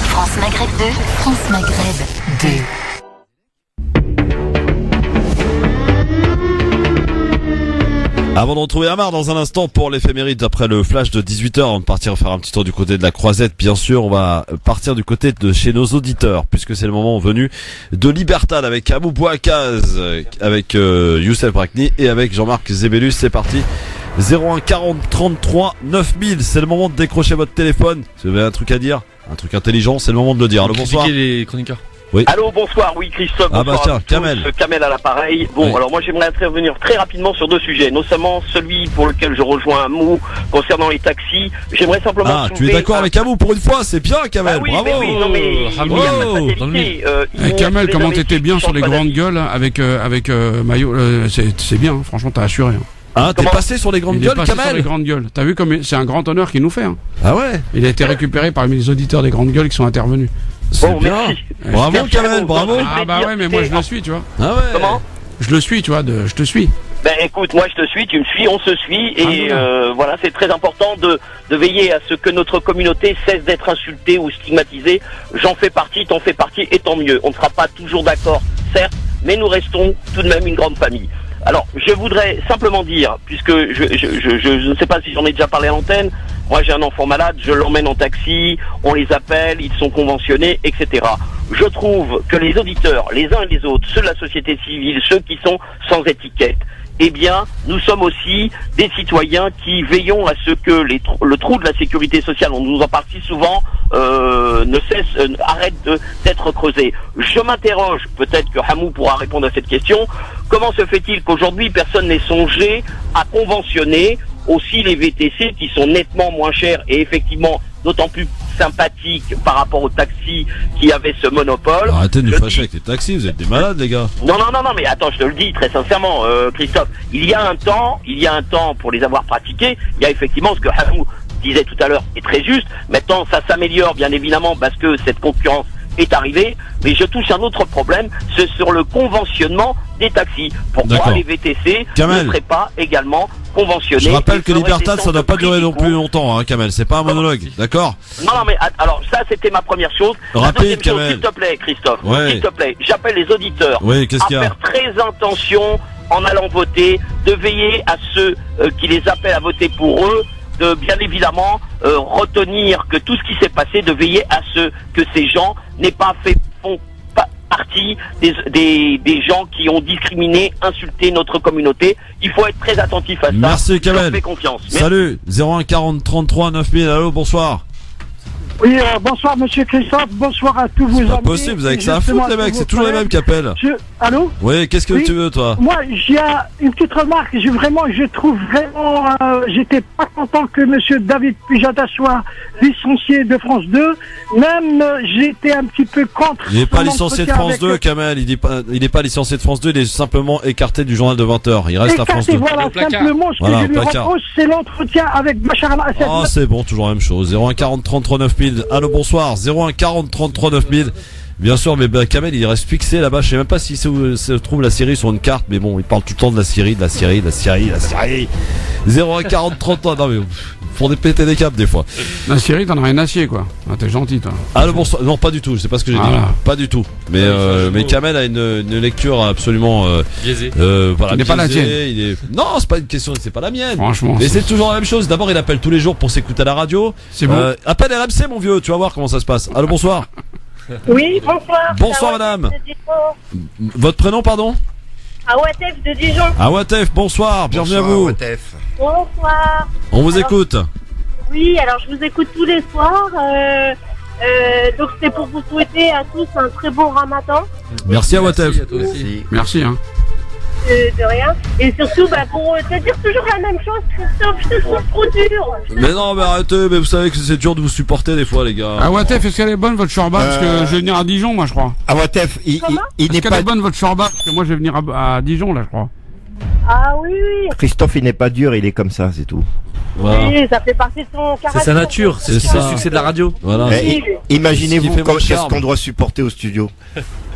France Maghreb 2, France Maghreb 2. Avant de retrouver Amar dans un instant pour l'éphéméride après le flash de 18h, on va partir faire un petit tour du côté de la Croisette. Bien sûr, on va partir du côté de chez nos auditeurs, puisque c'est le moment venu de Libertad avec Abou Bouakaz, avec Youssef Brakni et avec Jean-Marc Zébélus. C'est parti. 01 40 33 9000. C'est le moment de décrocher votre téléphone. Si vous avez un truc à dire, un truc intelligent, c'est le moment de le dire. Allô, bonsoir. Les chroniqueurs. Oui. Allô, bonsoir, oui, Christophe. Ah bah tiens, Kamel. Kamel à l'appareil. Bon, oui. Alors moi j'aimerais intervenir très rapidement sur deux sujets, notamment celui pour lequel je rejoins Amou concernant les taxis. J'aimerais simplement Ah, tu es d'accord avec Amou pour une fois, c'est bien, Kamel, oui, bravo. Mais oui, non mais il y a pas de fatalité. Kamel, comment t'étais bien sur les grandes gueules avec Maillot, c'est bien, franchement t'as assuré. Ah, t'es passé sur les grandes gueules, Kamel. Sur les grandes gueules. T'as vu comme c'est un grand honneur qu'il nous fait. Hein. Ah ouais. Il a été récupéré parmi les auditeurs des grandes gueules qui sont intervenus. C'est bien. Merci. Bravo, Merci Kamel, bravo. Ah bah ouais, mais moi je le suis, tu vois. Ah ouais. Comment ? Je le suis, tu vois, je te suis. Ben écoute, moi je te suis, tu me suis, on se suit, et voilà, c'est très important de veiller à ce que notre communauté cesse d'être insultée ou stigmatisée. J'en fais partie, t'en fais partie, et tant mieux. On ne sera pas toujours d'accord, certes, mais nous restons tout de même une grande famille. Alors, je voudrais simplement dire, puisque je ne sais pas si j'en ai déjà parlé à l'antenne, moi j'ai un enfant malade, je l'emmène en taxi, on les appelle, ils sont conventionnés, etc. Je trouve que les auditeurs, les uns et les autres, ceux de la société civile, ceux qui sont sans étiquette, eh bien, nous sommes aussi des citoyens qui veillons à ce que le trou de la sécurité sociale, on nous en parle si souvent, arrête d'être creusé. Je m'interroge, peut-être que Hamou pourra répondre à cette question, comment se fait-il qu'aujourd'hui personne n'ait songé à conventionner aussi les VTC qui sont nettement moins chers et effectivement d'autant plus sympathiques par rapport aux taxis qui avaient ce monopole. Arrêtez de nous fâcher avec les taxis, vous êtes des malades les gars. Non, mais attends, je te le dis très sincèrement, Christophe, il y a un temps pour les avoir pratiqués, il y a effectivement ce que Hamou disait tout à l'heure est très juste. Maintenant, ça s'améliore bien évidemment parce que cette concurrence est arrivée, mais je touche un autre problème, c'est sur le conventionnement des taxis. Pourquoi les VTC ne seraient pas également conventionnés? Je rappelle que Libertad, ça ne doit pas durer non plus longtemps, hein, Kamel, c'est pas un monologue, d'accord? Non, mais alors ça c'était ma première chose. La deuxième chose, s'il te plaît, Christophe, s'il te plaît, j'appelle les auditeurs à faire très attention en allant voter, de veiller à ceux qui les appellent à voter pour eux, de bien évidemment retenir que tout ce qui s'est passé, de veiller à ce que ces gens font partie des gens qui ont discriminé, insulté notre communauté. Il faut être très attentif à ça. Merci Kamel. Je fais confiance. Salut. 01 40 33 9000. Allô, bonsoir. Oui, bonsoir Monsieur Christophe, bonsoir à tous vos amis. C'est pas possible, vous avez que ça à foutre les mecs, c'est toujours les mêmes qui appellent. Allô? Oui, qu'est-ce que tu veux toi? Moi, j'ai une petite remarque, je trouve vraiment, j'étais pas content que Monsieur David Pujada soit licencié de France 2, même j'étais un petit peu contre. Il n'est pas licencié de France 2, Kamel, il n'est pas licencié de France 2, il est simplement écarté du journal de 20h, il reste à France 2. Voilà, simplement, ce que je lui reproche, c'est l'entretien avec Bachar al-Assad. Oh, c'est bon, toujours la même chose. 01 40 33 9000. Allô, bonsoir. 01 40 33 9000. Bien sûr, mais Kamel, il reste fixé là-bas. Je sais même pas si se trouve la Syrie sur une carte, mais bon, il parle tout le temps de la Syrie, de la Syrie, de la Syrie, de la Syrie. 01 40 33. Non, mais pour péter des câbles des fois. La Syrie, t'en as rien acier, quoi. Ah, t'es gentil, toi. Allô, bonsoir. Non, pas du tout. Je sais pas ce que j'ai dit. Pas du tout. Mais Kamel a une lecture absolument biaisée. Voilà, n'est pas la tienne. Non, c'est pas une question. C'est pas la mienne. Franchement. Mais c'est toujours la même chose. D'abord, il appelle tous les jours pour s'écouter à la radio. C'est bon. Appelle RMC, mon vieux. Tu vas voir comment ça se passe. Allô, bonsoir. Oui, bonsoir. Bonsoir, madame. Votre prénom, pardon? Awatef de Dijon. Awatef, bonsoir. Bienvenue à vous. Awatef. Bonsoir. On vous écoute. Oui, alors je vous écoute tous les soirs. Donc c'était pour vous souhaiter à tous un très bon Ramadan. Merci à Watef. Merci, hein. De rien. Et surtout, pour te dire toujours la même chose, Christophe, je te trouve trop dur. Mais non, mais arrêtez, mais vous savez que c'est dur de vous supporter des fois, les gars. Ah, Watef, est-ce qu'elle est bonne votre shorba? Parce que je vais venir à Dijon, moi, je crois. Ah, Watef, il n'est pas bonne votre shorba? Parce que moi, je vais venir à Dijon, là, je crois. Ah oui, oui. Christophe, il n'est pas dur, il est comme ça, c'est tout. Voilà. Oui, ça fait partie de son caractère. C'est sa nature, c'est le succès de la radio. Voilà. Imaginez-vous qu'est-ce qu'on doit supporter au studio.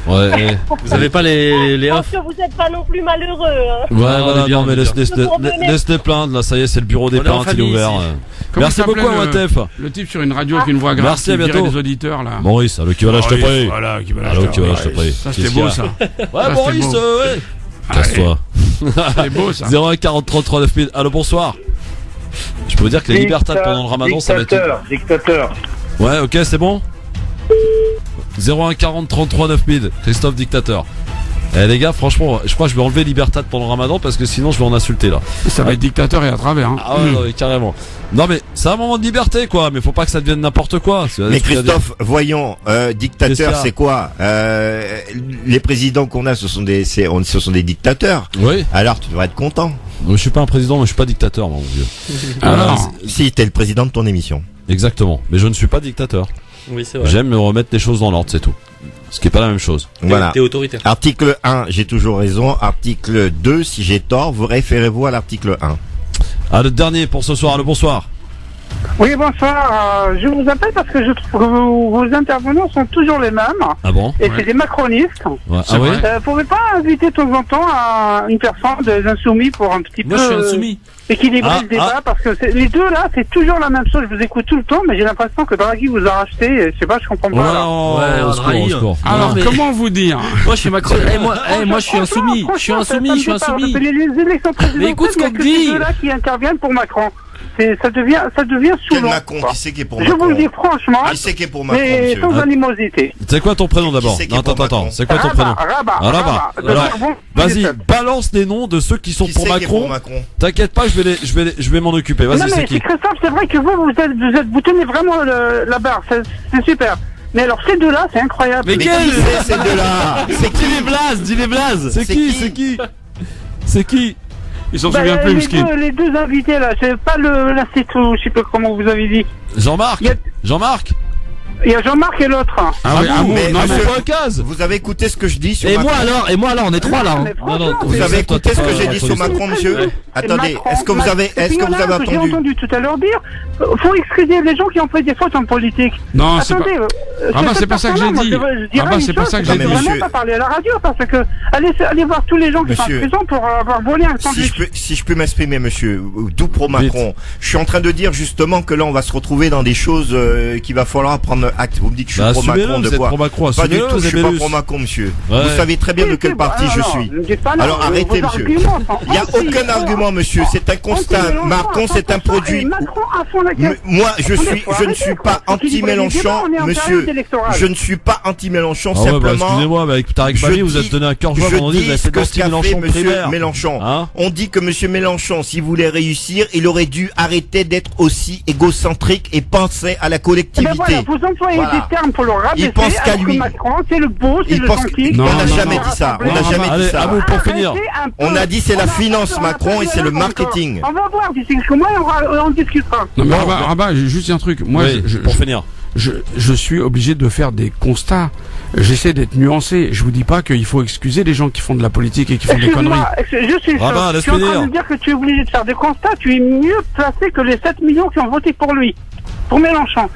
Ouais. Vous avez pas les Je pense off? que vous n'êtes pas non plus malheureux. Hein. Ouais, voilà, non, mais laisse-les plaindre, là, ça y est, c'est le bureau des plaintes, il est ouvert. Merci beaucoup à Watef. Le type sur une radio avec une voix grave. Merci, à bientôt. Les auditeurs, là. Maurice, allô, qui va là, je te prie. Voilà, qui va là, allô, qui va là, je te prie. Ça, c'était beau, ça. Ouais, Maurice, ouais. Casse-toi. C'est beau, ça. 01 40 33 9000. Allô, bonsoir. Je peux vous dire que les libertades pendant le ramadan, ça va être... Dictateur. Ouais, ok, c'est bon. 01 40 33 9000. Christophe Dictateur. Eh les gars, franchement, je crois que je vais enlever libertad pendant le ramadan parce que sinon je vais en insulter là. Ça va être dictateur et à travers. Hein. Ah ouais, non, carrément. Non mais c'est un moment de liberté quoi, mais faut pas que ça devienne n'importe quoi. Mais Christophe, voyons, dictateur c'est quoi? Les présidents qu'on a, ce sont des dictateurs. Oui. Alors tu devrais être content. Je suis pas un président, mais je suis pas dictateur, mon vieux. Alors, si t'es le président de ton émission. Exactement, mais je ne suis pas dictateur. Oui, c'est vrai. J'aime me remettre les choses dans l'ordre, c'est tout. Ce qui est pas la même chose. Voilà. T'es autoritaire. Article 1, j'ai toujours raison. Article 2, si j'ai tort, vous référez-vous à l'article 1. Ah, le dernier pour ce soir, le bonsoir. Oui, bonsoir. Je vous appelle parce que je trouve que vos intervenants sont toujours les mêmes. Ah bon? Et c'est des macronistes. Ouais. Ah oui? Pouvez pas inviter de temps en temps une personne des insoumis pour un petit peu... Moi, je suis insoumis. Équilibrer le débat parce que les deux là, c'est toujours la même chose. Je vous écoute tout le temps, mais j'ai l'impression que Draghi vous a racheté. Je sais pas, je comprends pas. Au secours. Alors, comment vous dire? Moi, je suis Macron. Moi, je suis insoumis. Je suis insoumis. Les élections présidentielles, mais écoute ce qu'on dit. C'est ceux-là qui interviennent pour Macron. Ça devient Quel saoulant. Macron? Qui c'est qui est pour Macron? Je vous le dis franchement. Qui c'est qui est pour Macron, mais monsieur? sans animosité. C'est quoi ton prénom d'abord? Non, attends. C'est quoi ton prénom? Rabat. Alors, vas-y, balance les noms de ceux qui sont pour Macron. T'inquiète pas, je vais m'en occuper. Vas-y, c'est qui? Christophe, c'est vrai que vous tenez vraiment la barre. C'est super. Mais alors ces deux-là, c'est incroyable. Mais quels ces deux-là? C'est qui les blazes? Dis les blazes. C'est qui? Ils s'en souviennent plus, Mskin. Les deux invités là, c'est pas l'institut, je sais pas comment vous avez dit. Jean-Marc. Il y a Jean-Marc et l'autre. Ah oui, vous avez écouté ce que je dis sur et Macron? moi alors, on est trois là. Vous avez écouté ce que j'ai dit sur Macron, monsieur? Attendez, est-ce que vous avez entendu? J'ai entendu tout à l'heure dire, faut excuser les gens qui ont fait des fautes en politique. Non, c'est pas ça que j'ai dit. C'est pas ça que j'ai dit. Je ne vais pas parler à la radio parce que allez voir tous les gens qui sont en prison pour avoir volé un sandwich. Si je peux m'exprimer, monsieur, tout pro Macron. Je suis en train de dire justement que là, on va se retrouver dans des choses qu'il va falloir prendre acte. Vous me dites que je suis pro Macron de quoi? Pas du tout, je suis pas pro Macron, monsieur. Vous savez très bien de quel parti je suis. Alors arrêtez, monsieur. Il n'y a aucun argument, monsieur. C'est un constat. Macron, c'est un produit. Moi, je ne suis pas anti-Mélenchon, monsieur. Je ne suis pas anti-Mélenchon, simplement. Excusez-moi, mais avec Tarek Bali, vous êtes donné un cœur joie vendredi, vous avez fait anti-Mélenchon primaire. Mélenchon. On dit que monsieur Mélenchon, s'il voulait réussir, il aurait dû arrêter d'être aussi égocentrique et penser à la collectivité. Vous employez des termes pour le rabaisser. Il pense qu'à lui. Macron, c'est le beau, c'est le gentil. On n'a jamais dit ça. On n'a jamais dit ça. Pour finir. On a dit c'est la finance Macron et c'est le marketing. On va voir d'ici quelques mois, on discutera. Non mais Rabat, j'ai juste un truc. Moi, pour finir. Je suis obligé de faire des constats. J'essaie d'être nuancé. Je vous dis pas qu'il faut excuser les gens qui font de la politique et qui font des conneries. Je suis en train de dire que tu es obligé de faire des constats. Tu es mieux placé que les 7 millions qui ont voté pour lui, pour Mélenchon.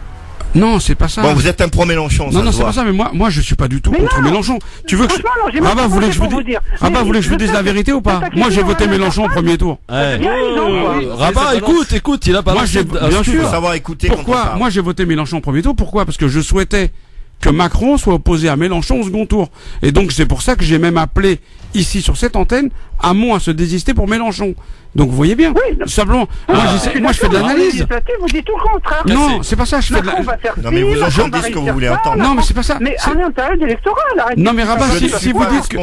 Non, c'est pas ça. Bon, vous êtes un pro-Mélenchon. Non, c'est pas ça, mais moi, je suis pas du tout contre Mélenchon. Tu veux que vous voulez que je vous dise la vérité ou pas? Moi, j'ai voté Mélenchon au premier tour. Rabat, écoute, il a pas bien sûr. Savoir écouter. Pourquoi? Moi, j'ai voté Mélenchon au premier tour. Pourquoi? Parce que je souhaitais que Macron soit opposé à Mélenchon au second tour. Et donc, c'est pour ça que j'ai même appelé ici sur cette antenne amont à se désister pour Mélenchon. Donc vous voyez bien. Oui, simplement, moi je fais de l'analyse. Vous dites tout le contraire. Non, c'est pas ça. Je fais de la. Non mais vous entendez ce que vous voulez entendre. Non mais c'est pas ça. Mais à l'intérieur d'électoral. Non mais Rabat, si vous dites que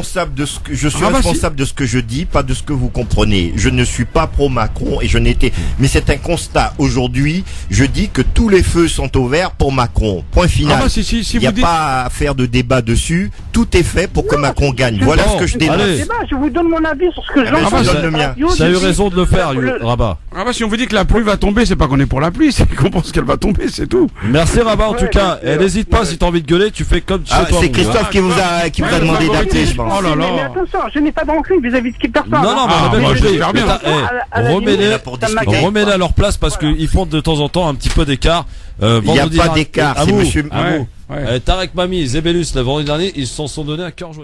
je suis responsable de ce que je dis, pas de ce que vous comprenez. Je ne suis pas pro Macron et je n'étais. Mais c'est un constat. Aujourd'hui, je dis que tous les feux sont au vert pour Macron. Point final. Il n'y a pas à faire de débat dessus. Tout est fait pour que Macron gagne. Voilà ce que je dénonce. Je vous donne mon avis sur ce que j'entends. Ça a eu raison de le faire, Rabat. Rabat, si on vous dit que la pluie va tomber, c'est pas qu'on est pour la pluie, c'est qu'on pense qu'elle va tomber, c'est tout. Merci Rabat en tout cas. Et n'hésite pas, si t'as envie de gueuler, tu fais comme chez toi. C'est Christophe qui vous a demandé d'appeler, je pense. Oh là là. Mais attention, je n'ai pas d'enclin vis-à-vis de qui personne. Non, mais on a bien compris. Remets-les à leur place parce qu'ils font de temps en temps un petit peu d'écart. Il n'y a pas d'écart, c'est monsieur. Tarek Mami, Zébélus, le vendredi dernier, ils s'en sont donnés à cœur joie.